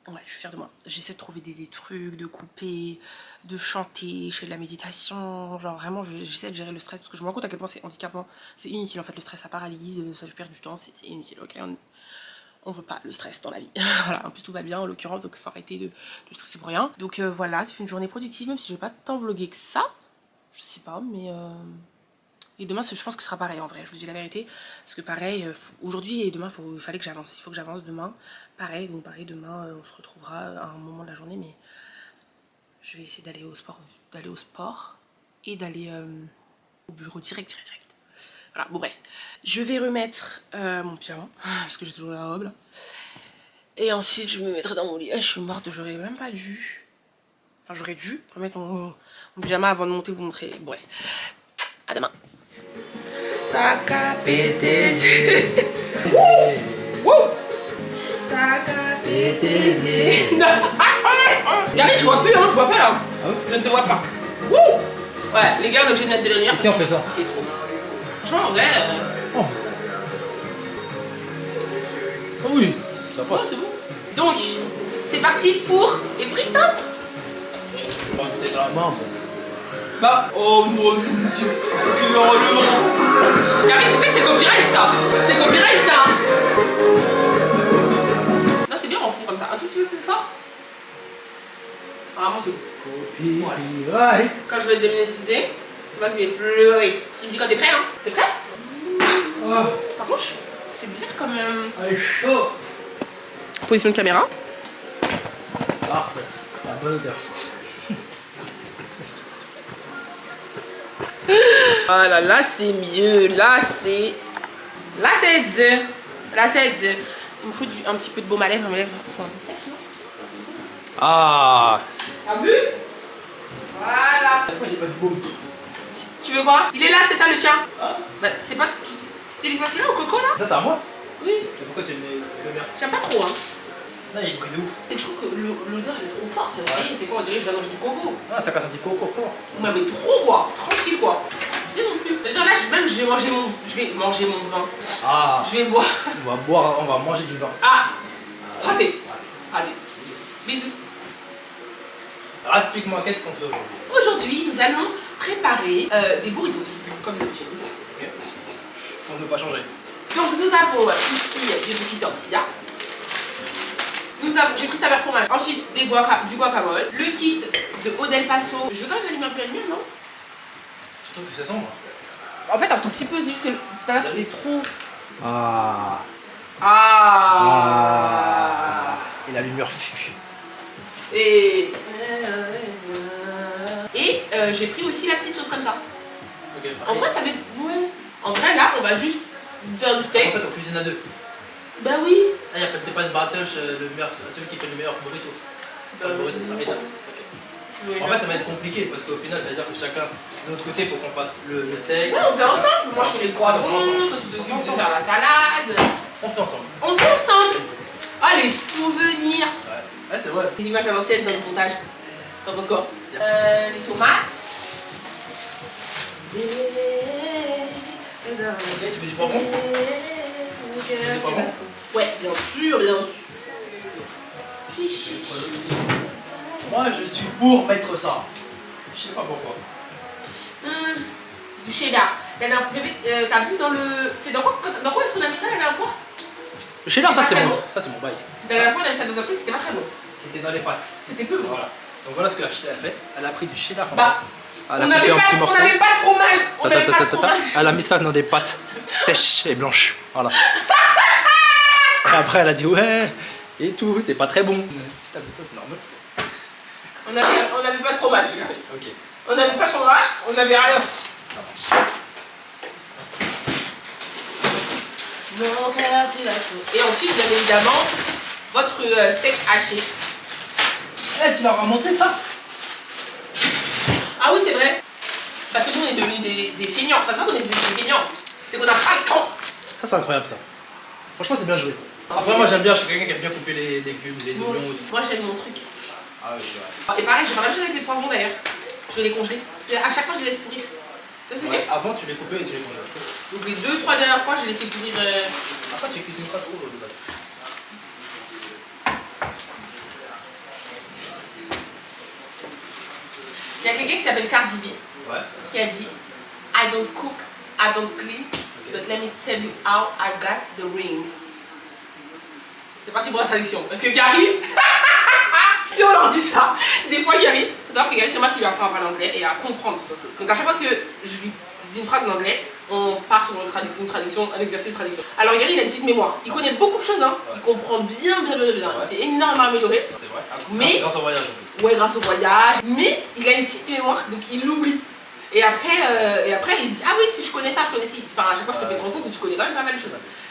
Ouais, je suis fière de moi. J'essaie de trouver des trucs, de couper, de chanter, je fais de la méditation. Genre vraiment, j'essaie de gérer le stress parce que je me rends compte à quel point c'est handicapant. C'est inutile en fait, le stress ça paralyse, ça fait perdre du temps, c'est inutile, ok? On veut pas le stress dans la vie. Voilà, en plus tout va bien en l'occurrence, donc il faut arrêter de stresser pour rien. Donc voilà, c'est une journée productive, même si j'ai pas tant vlogué que ça. Je sais pas, mais... Et demain, je pense que ce sera pareil en vrai, je vous dis la vérité. Parce que pareil, aujourd'hui et demain, il fallait que j'avance. Il faut que j'avance demain. Pareil, donc pareil, demain, on se retrouvera à un moment de la journée, mais je vais essayer d'aller au sport et d'aller au bureau direct. Voilà, bon bref. Je vais remettre mon pyjama, parce que j'ai toujours la robe là. Et ensuite, je me mettrai dans mon lit. Je suis morte, j'aurais même pas dû... Enfin, j'aurais dû remettre mon pyjama avant de monter, vous montrer. Bref, à demain. Ça a pété. Ça a pété. Regardez, je vois plus, hein, je vois pas là. Ah ouais? Je ne te vois pas. Wouh. Ouais, les gars, on est obligé de mettre de la lumière. Ici on fait ça. C'est trop. Franchement, en vrai. Oh oui, ça Ouais, passe. c'est bon. Donc, c'est parti pour les fritas. On va goûter dans la main. Oh mon dieu, quel hurlement. Gary, tu sais que c'est copyright ça. C'est copyright ça. Non, c'est bien en fond comme ça. Un tout petit peu plus fort. Vraiment, c'est bon. Copyright. Quand je vais te démonétiser, c'est moi qui vais pleurer. Tu me dis quand t'es prêt, hein? T'es prêt? Par contre, c'est bizarre comme... chaud. Position de caméra. Parfait. La bonne hauteur. Voilà, là c'est mieux, là c'est Dieu. Il me faut un petit peu de baume à lèvres, mes lèvres sont un peu sèches, non? Ah. T'as vu? Voilà. Pourquoi j'ai pas de baume? Tu veux quoi? Il est là, c'est ça le tien. Bah, c'est pas... Tu utilises pas celui-là au coco là? Ça c'est à moi? Oui. Pourquoi tu mets le mien? J'aime pas trop, hein. Non, il y a une bruit de ouf. C'est que je trouve que l'odeur elle est trop forte. Vous voyez, c'est quoi? On dirait que je vais manger du coco. Ah, ça casse un petit coco. Ouais, mais trop quoi. Tranquille quoi. Tu sais non plus. Déjà là, je vais manger mon vin. Ah. Je vais boire. On va manger du vin. Ah. Raté. Bisous. Alors explique-moi, qu'est-ce qu'on fait aujourd'hui? Aujourd'hui, nous allons préparer des burritos, comme d'habitude. Ok. On ne peut pas changer. Donc nous avons ici des petites tortillas. J'ai pris saveur fromage. Ensuite, du guacamole. Le kit de Eau del Paso. Je vais quand même allumer un peu la lumière, non? Tu trouves que c'est sombre? En fait, un tout petit peu, c'est juste que tout à l'heure c'était trop... Ah. Et la lumière fut. Et j'ai pris aussi la petite sauce comme ça. Ok, En vrai, ça va être... Ouais. En vrai, là, on va juste faire du En steak. fait, on cuisine à deux. Bah oui. Ah, c'est pas une battle, celui qui fait le meilleur burrito. Pas le burrito, c'est fajitas. Oui, En fait, ça va être compliqué parce qu'au final, ça veut dire que chacun, de notre côté, il faut qu'on fasse le steak. Ouais, on fait ensemble. Moi, je fais les poivrons, toi, tu t'occupes de faire la salade. On fait ensemble. On fait ensemble. Ah, les souvenirs. Ouais, c'est vrai. Les images à l'ancienne dans le montage. T'en penses quoi? Les tomates. Ok, tu veux du poivron? Du poivron? Ouais, bien sûr, bien sûr. Chichi. Moi, je suis pour mettre ça. Je sais pas pourquoi. Du cheddar. La dernière fois, t'as vu dans le. C'est dans quoi est-ce qu'on a mis ça la dernière fois? Le cheddar, ça C'est c'est pas mon, très bon. ça c'est mon bail. La dernière fois, on a mis ça dans un truc, c'était pas très bon. C'était dans les pâtes. C'était peu bon. Voilà. Donc voilà ce que Ashley a fait. Elle a pris du cheddar. Bah, Elle on a n'avait coupé en pas, petits on morceaux. n'avait pas de fromage. On n'avait pas de fromage. Elle a mis ça dans des pâtes sèches et blanches. Voilà. Et après, elle a dit ouais, et tout, c'est pas très bon. Si t'as mis ça, c'est normal. On n'avait pas de fromage. Ok. On n'avait pas de fromage, on n'avait rien. Ça marche. Donc, et ensuite, bien évidemment, votre steak haché. Eh, tu leur as montré ça? Ah oui, c'est vrai. Parce que nous, on est devenus des feignants. Enfin, c'est pas qu'on est devenus des feignants, c'est qu'on n'a pas le temps. Ça, c'est incroyable ça. Franchement, c'est bien joué. Après, moi j'aime bien, je suis quelqu'un qui aime bien couper les légumes, les oignons. Moi, j'aime mon truc. Ah oui, c'est vrai. Et pareil, je vais faire la même chose avec les poivrons d'ailleurs. Je vais les congeler. À chaque fois, je les laisse pourrir. Tu sais ce que je veux dire? Avant, tu les coupais et tu les congelais. Donc, les 2-3 dernières fois, j'ai laissé pourrir. Après, tu cuisines pas trop de base. Il y a quelqu'un qui s'appelle Cardi B Ouais. qui a dit I don't cook, I don't clean, but let me tell you how I got the ring. C'est parti pour la traduction. Parce que Gary, et on leur dit ça. Des fois, Gary, faut savoir que Gary, c'est moi qui lui apprends à parler anglais et à comprendre surtout. Donc à chaque fois que je lui dis une phrase en anglais, on part sur une traduction, un exercice de traduction. Alors Gary, il a une petite mémoire. Il connaît beaucoup de choses, hein. Il comprend bien. Ouais. C'est énormément amélioré. C'est vrai. Mais- Grâce au voyage en plus. Ouais, grâce au voyage. Mais il a une petite mémoire, donc il l'oublie. Et après, il se dit, ah oui, si je connais ça, je connais ci. Enfin, à chaque fois, je te fais te rendre compte que tu connais quand même pas mal de choses.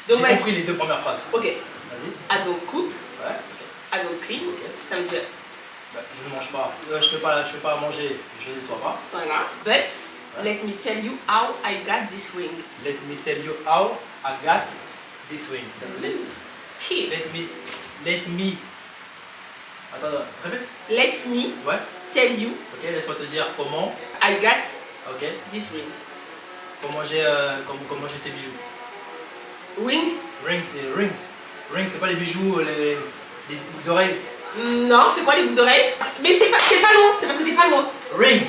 Donc, J'ai compris les deux premières phrases. Ok. Vas-y. I don't cook, Ouais, ok. I don't clean. Ok. Ça veut dire, Bah, je ne mange pas. Je fais pas à manger, je ne nettoie pas. voilà. But, let me tell you how I got this ring. Let me tell you how I got this ring. Here. Let me. Attends, répète. Let me Ouais. tell you Ok, laisse-moi te dire comment. I got Ok. this ring. Comment j'ai ces bijoux. Ring? Rings, c'est rings. Rings, c'est pas les bijoux, les boucles d'oreilles. Non, c'est quoi les boucles d'oreilles? Mais c'est pas loin, c'est parce que t'es pas loin. Rings.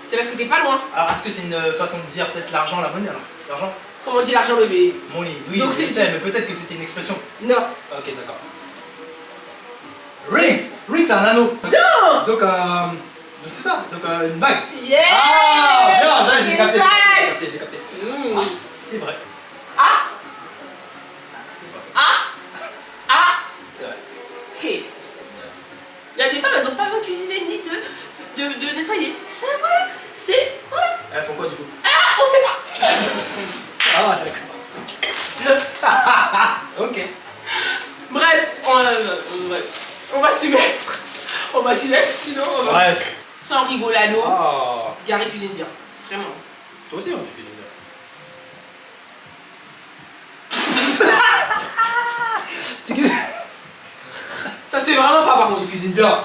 C'est parce que t'es pas loin. Alors, est-ce que c'est une façon de dire peut-être l'argent, la monnaie alors? L'argent? Comment on dit l'argent bébé? Money, oui, Donc, je c'est- sais, mais peut-être que c'était une expression. Non. Ok, d'accord. Rings, c'est un anneau. Bien! Donc c'est ça, donc une bague. Yeah! Ah, bien, j'ai Une capté. bague! J'ai capté. Mmh. Ah, c'est vrai. Ah! C'est vrai. Ah! C'est vrai. Hey. Il y a des femmes, elles ont pas besoin de cuisiner ni de nettoyer. C'est voilà, c'est voilà. Elles font quoi du coup? Ah, on sait pas. Ah, d'accord. Ok. Bref, on va s'y mettre. On va s'y mettre, sinon on va... Bref. Sans rigolado, Oh. Gary cuisine bien. Vraiment. Toi aussi, hein, tu cuisines bien. Tu cuisines. Ça c'est vraiment pas par contre. Tu cuisines bien. Non,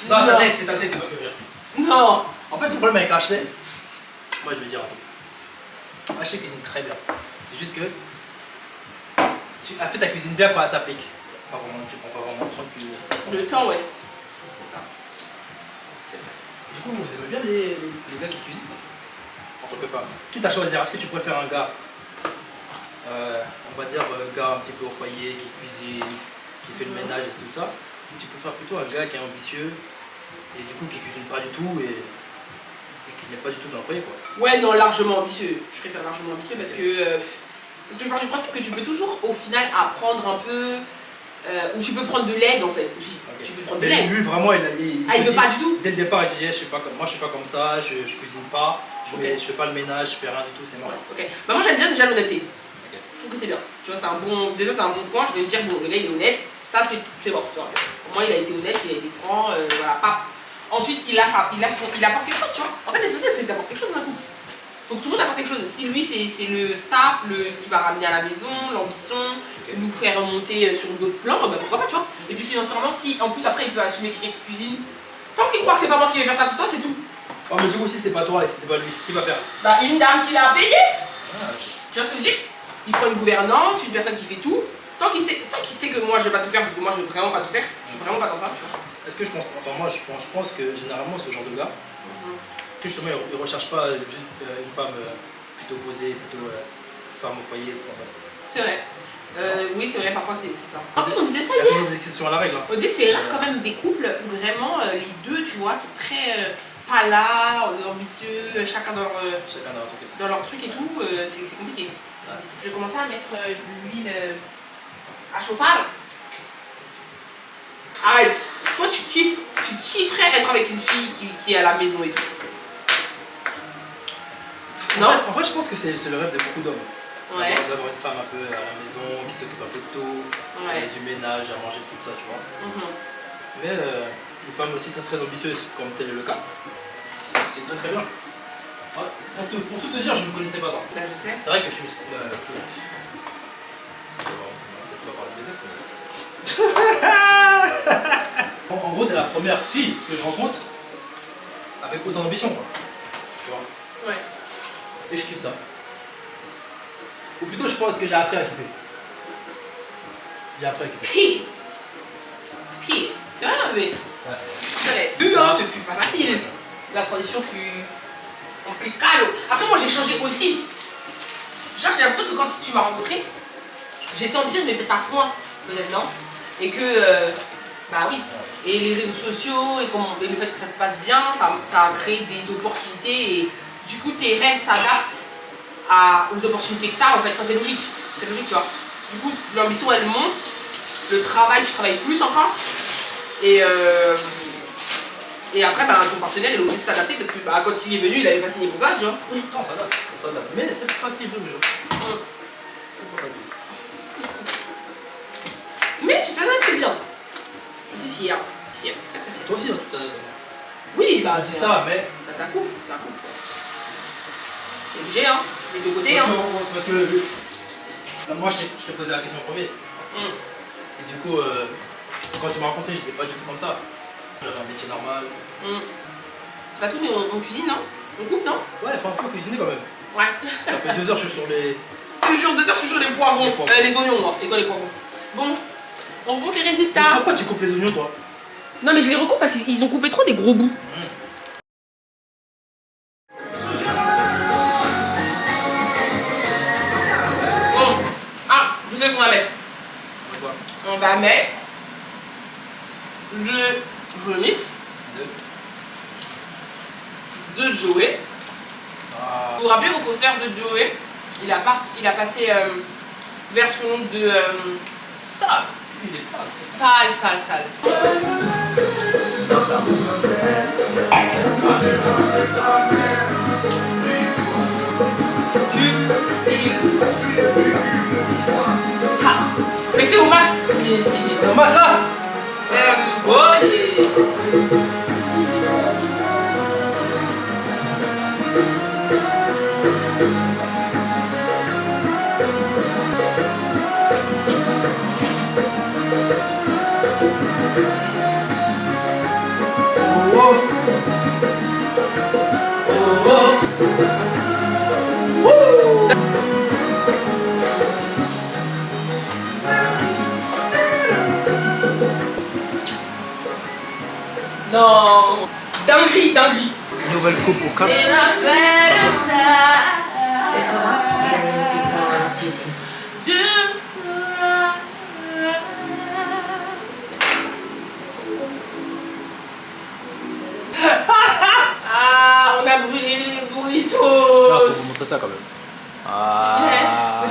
Non. c'est ta tête qui m'a fait rire. Non. En fait, le problème avec Ashley, moi je vais dire un truc. Ashley cuisine très bien. C'est juste que elle fait ta cuisine bien quand elle s'applique. Pas vraiment, tu prends pas vraiment 30 kilos. Le temps, ouais. C'est ça. C'est vrai. Du coup, vous aimez bien les gars qui cuisinent en tant que femme. Quitte à choisir, est-ce que tu préfères un gars, on va dire, gars un petit peu au foyer, qui cuisine, qui fait le ménage et tout ça, ou tu préfères plutôt un gars qui est ambitieux et du coup qui cuisine pas du tout et qui n'est pas du tout dans le foyer quoi. Ouais, non, largement ambitieux. Je préfère largement ambitieux parce que je pars du principe que tu peux toujours au final apprendre un peu, ou tu peux prendre de l'aide en fait aussi. Ok. Tu peux prendre de Mais l'aide. lui vraiment il Ah, te il veut dit- pas du tout? Dès le départ il te dit moi je suis pas comme ça, je cuisine pas, je Ok. fais pas le ménage, je fais rien du tout, c'est moi. Ok. Bah moi j'aime bien déjà l'honnêteté. Ok. Je trouve que c'est bien. Tu vois, c'est un bon. Déjà, c'est un bon point. Je vais me dire, bon, le gars, il est honnête. Ça, c'est bon. Tu vois. Au moins, il a été honnête, il a été franc. Voilà, pas. Ensuite, il apporte quelque chose, tu vois. En fait, l'essentiel, c'est d'apporter quelque chose dans un couple. Faut que tout le monde apporte quelque chose. Si lui, c'est le taf, ce qui va ramener à la maison, l'ambition, nous faire remonter sur d'autres plans, bah pourquoi pas, tu vois. Et puis financièrement, si en plus après, il peut assumer quelqu'un qui cuisine, tant qu'il croit que c'est pas moi qui vais faire ça tout le temps, c'est tout. Oh, mais du coup, si c'est pas toi et si c'est pas lui, qui va faire? Bah, une dame qui l'a payé. Tu vois ce que je veux dire? Il prend une gouvernante, une personne qui fait tout. Tant qu'il sait que moi je vais pas tout faire, parce que moi je vais vraiment pas tout faire, je suis vraiment pas dans ça, tu vois. Est-ce que je pense, enfin moi je pense que généralement ce genre de gars, justement ils recherchent pas juste une femme plutôt posée, plutôt femme au foyer, en fait. C'est vrai. Oui, c'est vrai, parfois c'est ça. En plus, on disait ça Il y a hier. toujours des exceptions à la règle. Hein. On dit que c'est rare quand même des couples où vraiment les deux, tu vois, sont très pas là, ambitieux, chacun dans leur truc et tout. C'est compliqué. Je vais commencer à mettre l'huile à chauffard. Arrête. Toi, tu kifferais être avec une fille qui est à la maison et tout. Non. En fait, je pense que c'est le rêve de beaucoup d'hommes. Ouais. D'avoir une femme un peu à la maison, qui s'occupe un peu de tout, du ménage, à manger, tout ça, tu vois. Mais une femme aussi très très ambitieuse, comme tel est le cas, c'est très très bien. Ouais. Pour tout te dire, je ne connaissais pas ça. Là, je sais. C'est vrai que je suis. On va parler des ex, mais... en gros, t'es la première fille que je rencontre avec autant d'ambition, quoi. Tu vois. Ouais. Et je kiffe ça. Ou plutôt, je pense que j'ai appris à kiffer. J'ai appris à kiffer. Pire. C'est vrai, bébé. Ouais. C'est vrai. Ce fut pas facile. La transition fut complicado. Après, moi, j'ai changé aussi. Genre, j'ai l'impression que quand tu m'as rencontré, j'étais ambitieuse, mais peut-être pas à ce point. Peut-être non. Et que, bah oui. Et les réseaux sociaux, et le fait que ça se passe bien, ça a créé des opportunités. Et du coup, tes rêves s'adaptent aux opportunités que tu as. En fait, ça, c'est logique. C'est logique, tu vois. Du coup, l'ambition, elle monte. Le travail, tu travailles plus encore. Et après, bah, ton partenaire, il est obligé de s'adapter parce que bah, quand il est venu, il avait pas signé pour ça, tu vois. Non, ça date. Mais c'est pas facile, tous les jours. C'est pas facile. Mais tu t'adaptes bien. Je suis fière. Fière, très très fière. Toi aussi, hein, tu t'adaptes. Oui, bah C'est ça, mais. ça t'accoupe, ça coupe. C'est obligé, hein. Les deux côtés, hein. Parce que moi, je t'ai posé la question en premier. Et du coup, quand tu m'as rencontré, j'étais pas du tout comme ça. J'avais un métier normal. C'est pas tout, mais on cuisine, non? On coupe, non? Ouais, il faut un peu cuisiner quand même. Ouais. Ça fait 2 heures que je suis sur les. Je te jure, 2 heures, je suis sur les poivrons. Les oignons, moi. Et toi, les poivrons. Bon, on vous montre les résultats. Pourquoi tu coupes les oignons, toi? Non, mais je les recoupe parce qu'ils ont coupé trop des gros bouts. Bon, je sais ce qu'on va mettre. Quoi? On va mettre le remix de Joey. Vous vous rappelez au poster de Joey, il a passé version de Sale. sale. Mais c'est au max ce qu'il dit. Au max là. Voyez. Non. Dinguerie. Nouvelle coupe au cap. Sephora, Identity Power of Beauty. Ah, on a brûlé les burritos. Non, faut vous montrer ça quand même. Ah.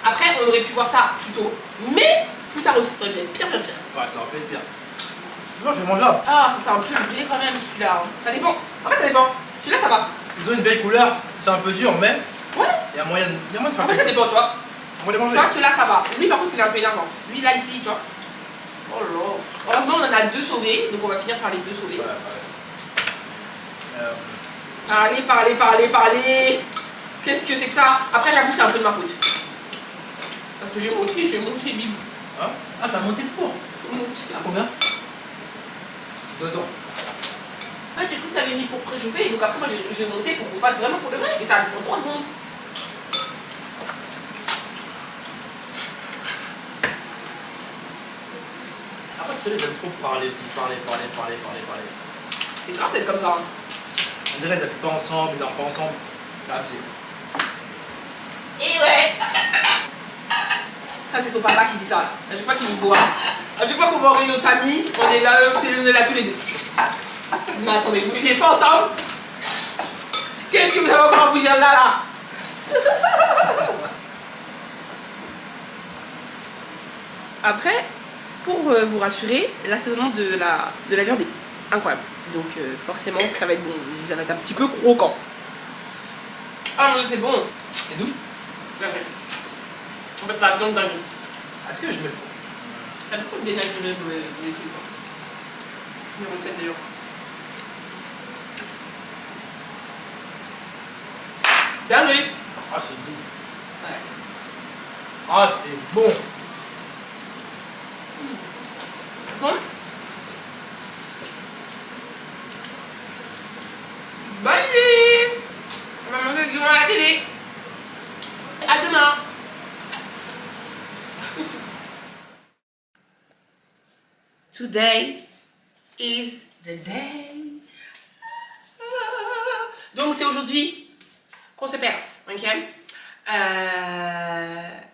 Après, on aurait pu voir ça plus tôt. Mais plus tard aussi, ça aurait pu être pire. Ouais, ça aurait pu être pire. Non, je vais manger. Ah, ça fait un peu brûlé quand même celui-là. Ça dépend. En fait, ça dépend. Celui-là, ça va. Ils ont une belle couleur, c'est un peu dur, mais. Ouais, Il y a moyen de faire En fait, ça quelque dépend, tu vois. On va les Tu manger. vois, celui-là, ça va. Lui, par contre, il est un peu énervant. Lui, là, ici, tu vois. Oh là là. Heureusement, on en a 2 sauvés, donc on va finir par les 2 sauvés. Parlez. Qu'est-ce que c'est que ça? Après, j'avoue, c'est un peu de ma faute. Parce que j'ai monté Bib. Hein? Ah, t'as monté le four? À combien? 2 ans. Ouais, j'ai cru que t'avais mis pour préchauffer, donc après, moi, j'ai monté pour qu'on fasse vraiment pour de vrai. Et ça a pris 3 secondes. Après, c'est les aiment trop parler aussi. Parler. C'est grave d'être comme ça. Hein. On dirait qu'ils habitent pas ensemble, ils dorment pas ensemble. C'est abusé. Et ouais. Ça, c'est son papa qui dit ça. À chaque fois qu'il nous voit, à chaque fois qu'on voit une autre famille, on est là tous les deux. Mais attendez, vous vivez pas ensemble? Qu'est-ce que vous avez encore à bouger là? Après, pour vous rassurer, l'assaisonnement de la viande est incroyable. Donc forcément, ça va être bon. Ça va être un petit peu croquant. Ah non, c'est bon. C'est doux. En fait, par exemple, dingue. Est-ce que je mets le four? Ça me faut dénaturer les trucs. Les recettes d'ailleurs. Dingue. Ah, c'est doux. Ouais. Ah, c'est bon. Bon. Bonne nuit. On va manger du à la télé. À demain. Today is the day. Donc c'est aujourd'hui qu'on se perce, ok?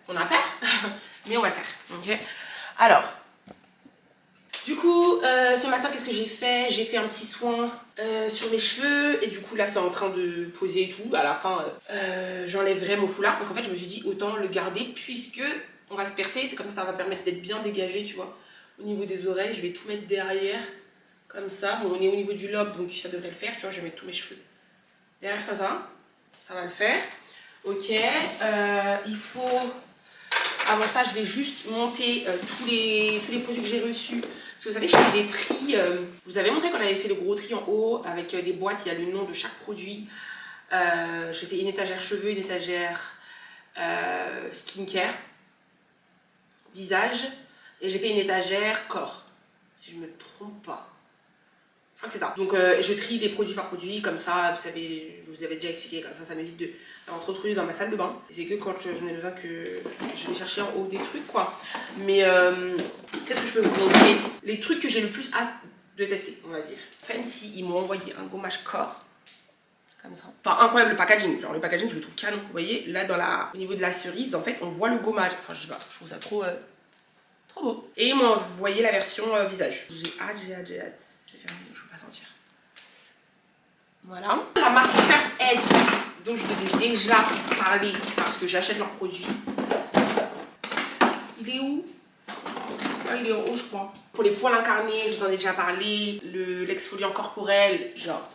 On a peur, mais on va le faire, ok? Alors, du coup, ce matin, qu'est-ce que j'ai fait? J'ai fait un petit soin sur mes cheveux et du coup là c'est en train de poser et tout. À la fin, j'enlèverai mon foulard parce qu'en fait je me suis dit autant le garder puisque on va se percer, comme ça va permettre d'être bien dégagé, tu vois. Au niveau des oreilles, je vais tout mettre derrière, comme ça. Bon, on est au niveau du lobe, donc ça devrait le faire, tu vois, je vais mettre tous mes cheveux derrière comme ça va le faire. Ok, il faut... Avant ça, je vais juste monter tous les produits que j'ai reçus. Parce que vous savez, j'ai fait des tris. Je vous avais montré quand j'avais fait le gros tri en haut, avec des boîtes, il y a le nom de chaque produit. J'ai fait une étagère cheveux, une étagère skincare, visage. Et j'ai fait une étagère corps, si je ne me trompe pas. Je crois que c'est ça. Donc je trie des produits par produit, comme ça, vous savez, je vous avais déjà expliqué, comme ça m'évite d'avoir trop de trucs dans ma salle de bain. Et c'est que quand je n'ai besoin que je vais chercher en haut des trucs, quoi. Mais qu'est-ce que je peux vous montrer? Les trucs que j'ai le plus hâte de tester, on va dire. Fancy, ils m'ont envoyé un gommage corps. Comme ça. Enfin, incroyable le packaging. Genre, le packaging, je le trouve canon. Vous voyez, là, au niveau de la cerise, en fait, on voit le gommage. Enfin, je sais pas, je trouve ça trop beau. Et ils m'ont envoyé la version visage. J'ai hâte. C'est fermé, je peux pas sentir. Voilà. La marque First Aid, dont je vous ai déjà parlé parce que j'achète leurs produits. Il est où? Ah, il est en haut, je crois. Pour les poils incarnés, je vous en ai déjà parlé. L'exfoliant corporel, genre,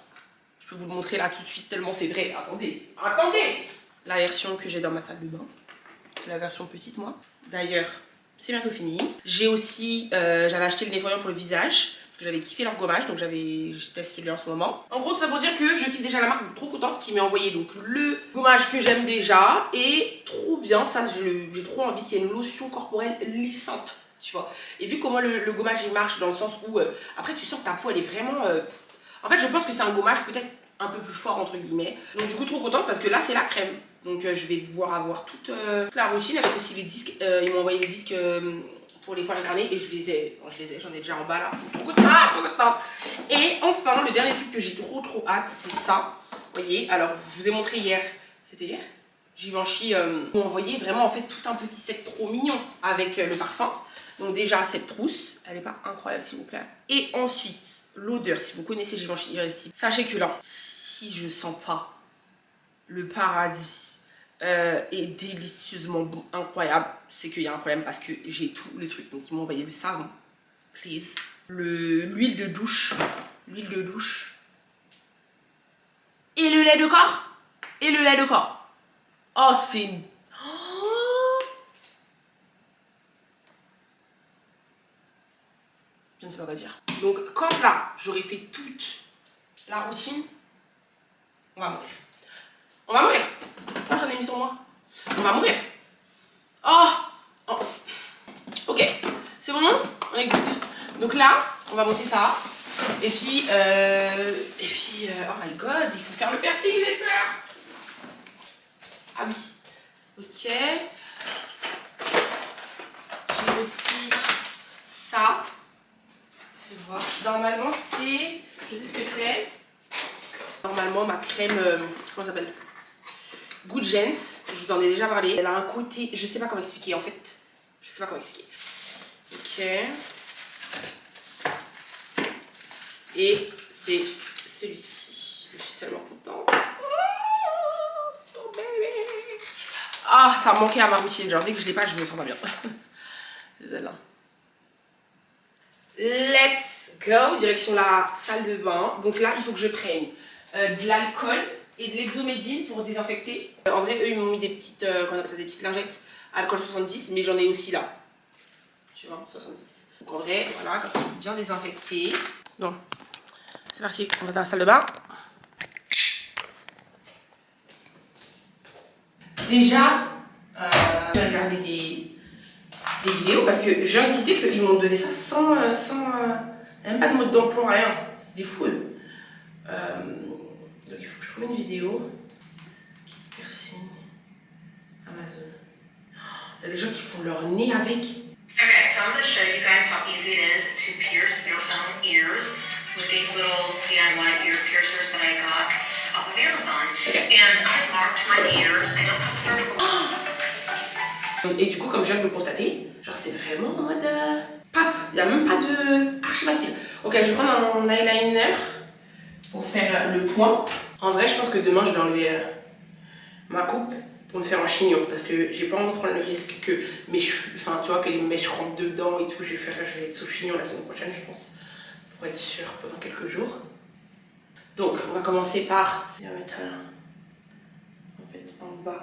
je peux vous le montrer là tout de suite tellement c'est vrai. Attendez. La version que j'ai dans ma salle de bain. C'est la version petite, moi. D'ailleurs, c'est bientôt fini. J'ai aussi, j'avais acheté le nettoyant pour le visage. Parce que j'avais kiffé leur gommage, donc je teste celui-là en ce moment. En gros, tout ça pour dire que je kiffe déjà la marque, donc trop contente qui m'ait envoyé donc le gommage que j'aime déjà. Et trop bien, ça j'ai trop envie, c'est une lotion corporelle lissante, tu vois. Et vu comment le gommage il marche dans le sens où, après tu sens que ta peau elle est vraiment... En fait, je pense que c'est un gommage peut-être un peu plus fort entre guillemets. Donc du coup, trop contente parce que là c'est la crème. Donc je vais pouvoir avoir toute la routine avec aussi les disques. Ils m'ont envoyé les disques pour les poils incarnés et j'en ai déjà en bas là. Trop contente. Et enfin, le dernier truc que j'ai trop hâte, c'est ça. Vous voyez, alors je vous ai montré hier. C'était hier? Givenchy m'ont envoyé vraiment en fait tout un petit set trop mignon avec le parfum. Donc déjà cette trousse, elle est pas incroyable s'il vous plaît. Et ensuite, l'odeur, si vous connaissez Givenchy Irrésistible, sachez que là, si je sens pas le paradis est délicieusement bon, incroyable, c'est qu'il y a un problème parce que j'ai tous les trucs. Donc ils m'ont envoyé le savon, please, l'huile de douche et le lait de corps. Oh, c'est... Oh. Je ne sais pas quoi dire. Donc, quand là, j'aurai fait toute la routine, on va mourir. On va mourir. Là, j'en ai mis sur moi. On va mourir. Oh, oh. Ok, c'est bon, on écoute. Donc là, on va monter ça. Et puis, oh my god, il faut faire le piercing, j'ai peur. Ah oui. Ok. J'ai aussi ça. Je vais voir. Normalement, c'est... Je sais ce que c'est. Normalement, ma crème... comment ça s'appelle? Good Gens. Je vous en ai déjà parlé. Elle a un côté... Je sais pas comment expliquer, en fait. Je sais pas comment expliquer. Ok. Et c'est celui-ci. Je suis tellement contente. Oh, so baby. Ah, ça a manqué à ma routine. Genre, dès que je l'ai pas, je me sens pas bien. C'est celle-là. Let's go. Direction la salle de bain. Donc là, il faut que je prenne de l'alcool et de l'exomédine pour désinfecter. En vrai, eux, ils m'ont mis des petites, qu'on appelle ça, des petites lingettes alcool 70, mais j'en ai aussi là. Tu vois, 70. Donc en vrai, voilà, comme ça, je peux bien désinfecter. Bon, c'est parti. On va dans la salle de bain. Déjà, j'ai regardé des vidéos parce que j'ai incité qu'ils m'ont donné ça sans même pas de mode d'emploi, rien. C'est des fous. Donc il faut que je trouve une vidéo. Kit piercing. Amazon. Il y a des gens qui font leur nez avec. Okay, so I'm going to show you guys how easy it is to pierce your own ears with these little DIY ear piercers that I got off of Amazon. Okay. And I marked my ears. I don't have a cervical. Et du coup, comme je viens de le constater, genre c'est vraiment en mode paf, il n'y a même pas de archi facile. Ok, je vais prendre un eyeliner pour faire le point. En vrai, je pense que demain je vais enlever ma coupe pour me faire un chignon parce que j'ai pas envie de prendre le risque que mes cheveux, enfin tu vois, que les mèches rentrent dedans et tout. Je vais être sous chignon la semaine prochaine, je pense, pour être sûre pendant quelques jours. Donc, on va commencer par. Je vais mettre en fait en bas.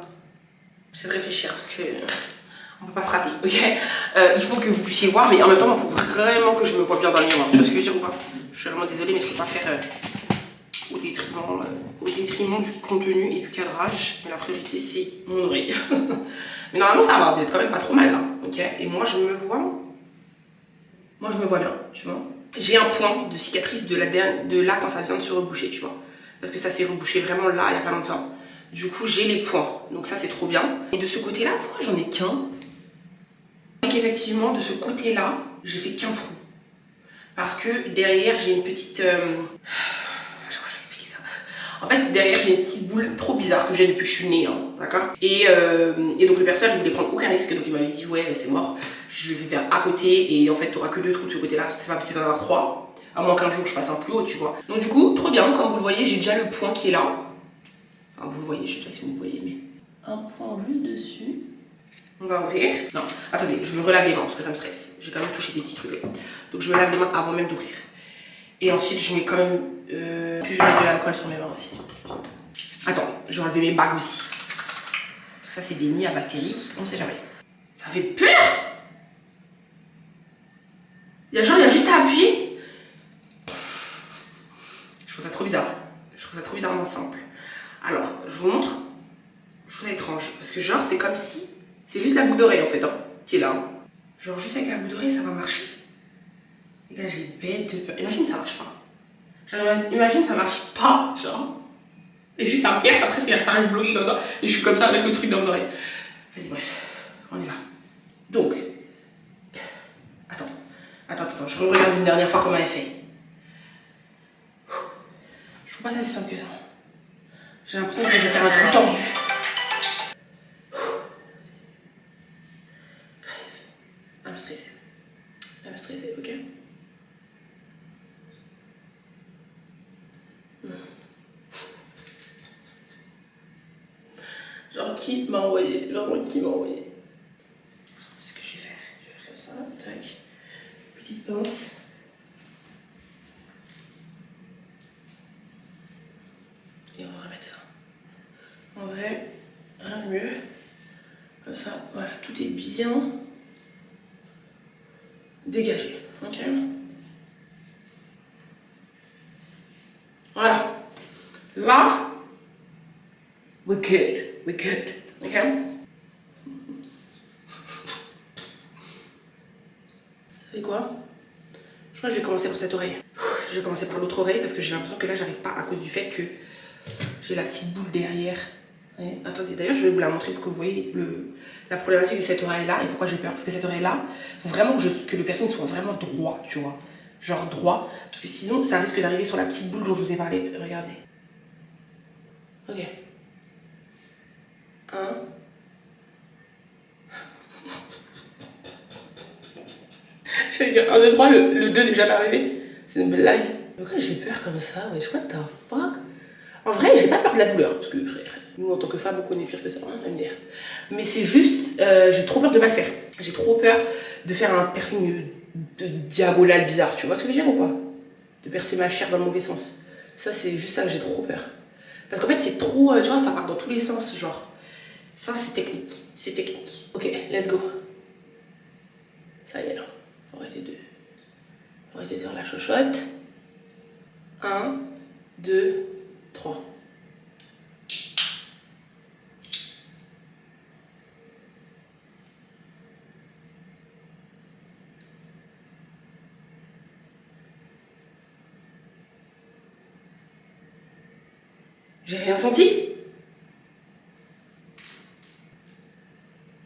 J'essaie de réfléchir parce que on peut pas se rater, ok. Il faut que vous puissiez voir, mais en même temps, il faut vraiment que je me vois bien dans le miroir. Tu vois ce que je veux dire ou pas? Je suis vraiment désolée, mais je peux pas faire au détriment du contenu et du cadrage. Mais la priorité, c'est mon oreille. Mais normalement, ça va, vous êtes quand même pas trop mal là, ok. Et moi, je me vois bien, tu vois. J'ai un point de cicatrice de là quand ça vient de se reboucher, tu vois. Parce que ça s'est rebouché vraiment là, il y a pas longtemps. Du coup, j'ai les points. Donc ça, c'est trop bien. Et de ce côté-là, pourquoi j'en ai qu'un? Et qu'effectivement, de ce côté-là, j'ai fait qu'un trou. Parce que derrière, j'ai une petite... Je crois que je vais expliquer ça. En fait, derrière, j'ai une petite boule trop bizarre que j'ai depuis que je suis née, hein, d'accord. Et donc, le perceur, il voulait prendre aucun risque. Donc, il m'avait dit, ouais, c'est mort. Je vais faire à côté. Et en fait, tu n'auras que 2 trous de ce côté-là. C'est pas possible d'en avoir 3. À moins qu'un jour, je fasse un plus haut, tu vois. Donc, du coup, trop bien. Comme vous le voyez, j'ai déjà le point qui est là. Enfin, vous le voyez, je sais pas si vous le voyez, mais un point juste dessus. On va ouvrir. Non, attendez, je me relave les mains parce que ça me stresse. J'ai quand même touché des petits trucs. Donc je me lave les mains avant même d'ouvrir. Et ensuite, je mets quand même. Puis je vais mettre de l'alcool sur mes mains aussi. Attends, je vais enlever mes bagues aussi. Ça, c'est des nids à bactéries. On sait jamais. Ça fait peur! Il y a juste à appuyer. Je trouve ça trop bizarre. Je trouve ça trop bizarrement simple. Alors, je vous montre. Je trouve ça étrange. Parce que genre, c'est comme si... C'est juste la boucle d'oreille en fait, hein, qui est là. Hein. Genre, juste avec la boucle d'oreille, ça va marcher. Les gars, j'ai bête de peur. Imagine, ça marche pas. Genre, imagine, ça marche pas, genre. Et juste, ça me perce, après, ça reste bloqué comme ça. Et je suis comme ça avec le truc dans mon oreille. Vas-y, bref. On y va. Donc... Attends, je regarde une dernière fois comment elle fait. Je trouve pas ça si simple que ça. J'ai l'impression que je vais faire un truc tendu. I'm stressée, ok? Genre qui m'a envoyé? C'est ce que je vais faire. Je vais faire ça, tac. Petite pince. Et on va remettre ça. En vrai, rien mieux. Comme ça, voilà, tout est bien dégagé. Ok. Voilà. Là, we're good. We're good. Ok. Vous savez quoi? Je crois que je vais commencer par cette oreille. Je vais commencer par l'autre oreille parce que j'ai l'impression que là, j'arrive pas à cause du fait que j'ai la petite boule derrière. Ouais, attendez, d'ailleurs, je vais vous la montrer pour que vous voyez la problématique de cette oreille-là et pourquoi j'ai peur. Parce que cette oreille-là, il faut vraiment que le piercing soit vraiment droit, tu vois. Genre droit. Parce que sinon, ça risque d'arriver sur la petite boule dont je vous ai parlé. Regardez. Ok. 1. J'allais dire 1, 2, 3, le 2 n'est jamais arrivé. C'est une blague. Pourquoi j'ai peur comme ça? Ouais, what the fuck? En vrai, j'ai pas peur de la douleur. Parce que, frère, nous, en tant que femmes, on connaît pire que ça, hein, MDR. Mais c'est juste, j'ai trop peur de mal faire. J'ai trop peur de faire un piercing de diagonale bizarre. Tu vois ce que je veux dire ou pas? De percer ma chair dans le mauvais sens. Ça, c'est juste ça que j'ai trop peur. Parce qu'en fait, c'est trop, tu vois, ça part dans tous les sens, genre. Ça, c'est technique. C'est technique. Ok, let's go. Ça y est, là. Faut arrêter de faire la chochotte. 1, 2, 3. J'ai rien senti.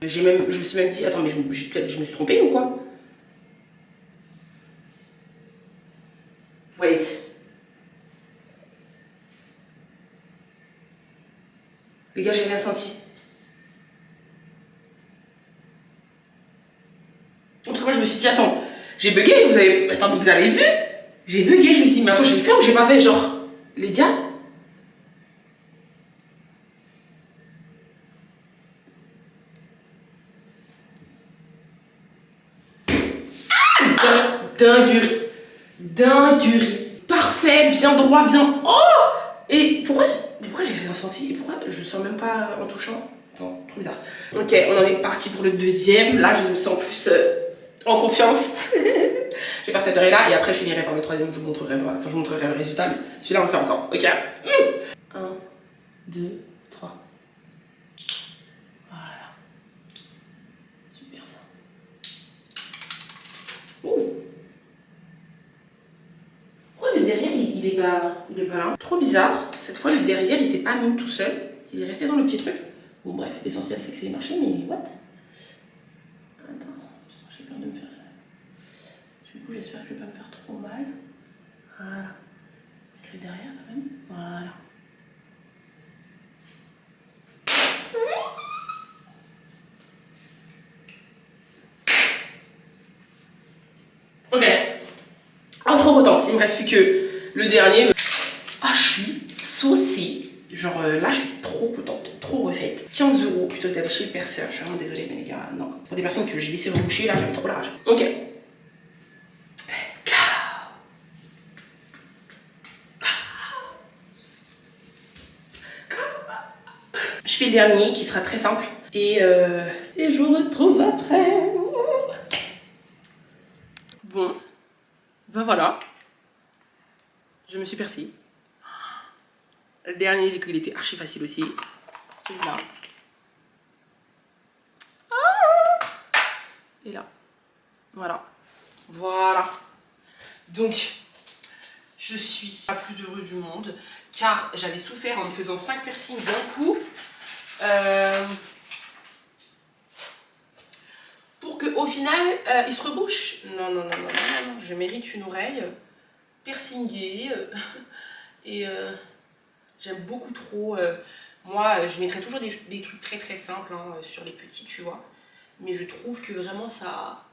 Je me suis même dit, attends, mais je me suis trompée ou quoi? Wait. Les gars, j'ai rien senti. Parce que moi, je me suis dit, attends, j'ai bugué, vous avez vu? J'ai bugué, je me suis dit, mais attends, j'ai fait ou j'ai pas fait, genre, les gars? Dinguerie. Parfait, bien droit, bien... Oh! Et pourquoi j'ai rien senti? Et pourquoi je sens même pas en touchant? Attends, trop bizarre. Ok, on en est parti pour le deuxième. Là, je me sens plus en confiance. Je vais faire cette oreille-là et après, je finirai par le troisième. Je vous montrerai le résultat. Mais celui-là, on le fait ensemble. Ok. 1, 2, 3. Voilà. Super ça. Pourquoi le derrière il est pas là? Trop bizarre. Cette fois le derrière il s'est pas mis tout seul. Il est resté dans le petit truc. Bon bref, l'essentiel c'est que c'est marché, mais what? Attends, j'ai peur de me faire... Du coup j'espère que je vais pas me faire trop mal. Voilà. Mettre le derrière quand même. Voilà. Ok. Ah, trop contente. Il me reste plus que le dernier. Ah, je suis saucée. Genre là, je suis trop contente, trop refaite. 15 € plutôt que d'aller chez le perceur. Je suis vraiment désolée, mais les gars, non. Pour des personnes que j'ai laissé reboucher, là, j'avais trop la rage. Ok. Let's go. Je fais le dernier qui sera très simple. Et je vous retrouve après. Bon. Ben voilà. Je me suis percée. Le dernier, j'ai cru qu'il était archi facile aussi. Celui-là. Et là. Voilà. Voilà. Donc, je suis la plus heureuse du monde. Car j'avais souffert en me faisant 5 piercings d'un coup. Pour qu'au final, il se rebouche. Non. Je mérite une oreille piercingée. Et j'aime beaucoup trop. Moi, je mettrais toujours des trucs très très simples hein, sur les petits, tu vois. Mais je trouve que vraiment ça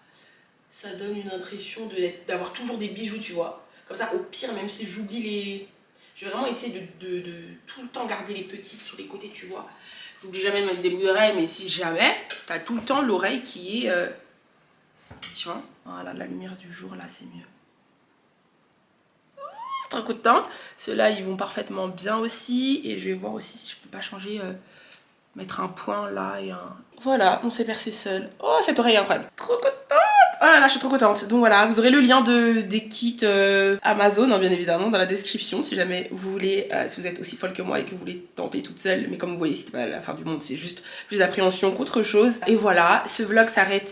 donne une impression d'avoir toujours des bijoux, tu vois. Comme ça, au pire, même si j'oublie les... Je vais vraiment essayer de tout le temps garder les petites sur les côtés, tu vois. J'oublie jamais de mettre des boucles d'oreilles, mais si jamais, t'as tout le temps l'oreille qui est... Tu vois, voilà, la lumière du jour, là, c'est mieux. Trop content. Ceux-là, ils vont parfaitement bien aussi. Et je vais voir aussi si je peux pas changer mettre un point là et un... Voilà, on s'est percé seul. Oh, cette oreille est incroyable. Trop contente. Oh là là, je suis trop contente. Donc voilà, vous aurez le lien des kits Amazon, hein, bien évidemment, dans la description, si jamais vous voulez, si vous êtes aussi folle que moi et que vous voulez tenter toute seule. Mais comme vous voyez, c'est pas la fin du monde, c'est juste plus d'appréhension qu'autre chose. Et voilà, ce vlog s'arrête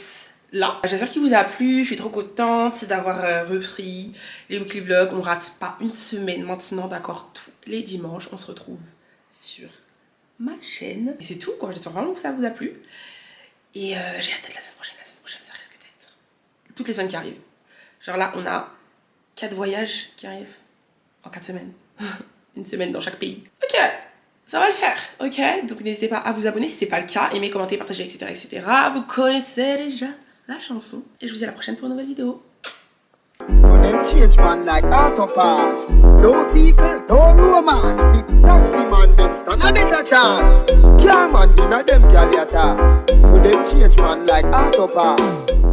là. J'espère qu'il vous a plu, je suis trop contente d'avoir repris les weekly vlogs. On rate pas une semaine maintenant, d'accord, tous les dimanches. On se retrouve sur ma chaîne. Et c'est tout, quoi. J'espère vraiment que ça vous a plu. Et j'ai hâte d'être la semaine prochaine. La semaine prochaine, ça risque d'être toutes les semaines qui arrivent. Genre là, on a 4 voyages qui arrivent en 4 semaines. Une semaine dans chaque pays. Ok, ça va le faire. Ok, donc n'hésitez pas à vous abonner si c'est pas le cas. Aimer, commenter, partager, etc., etc. Vous connaissez déjà la chanson. Et je vous dis à la prochaine pour une nouvelle vidéo. No them change man like auto parts. No people, no romance. The taxi man them stand a better chance. Car man in a them gal yata. So them change man like auto parts.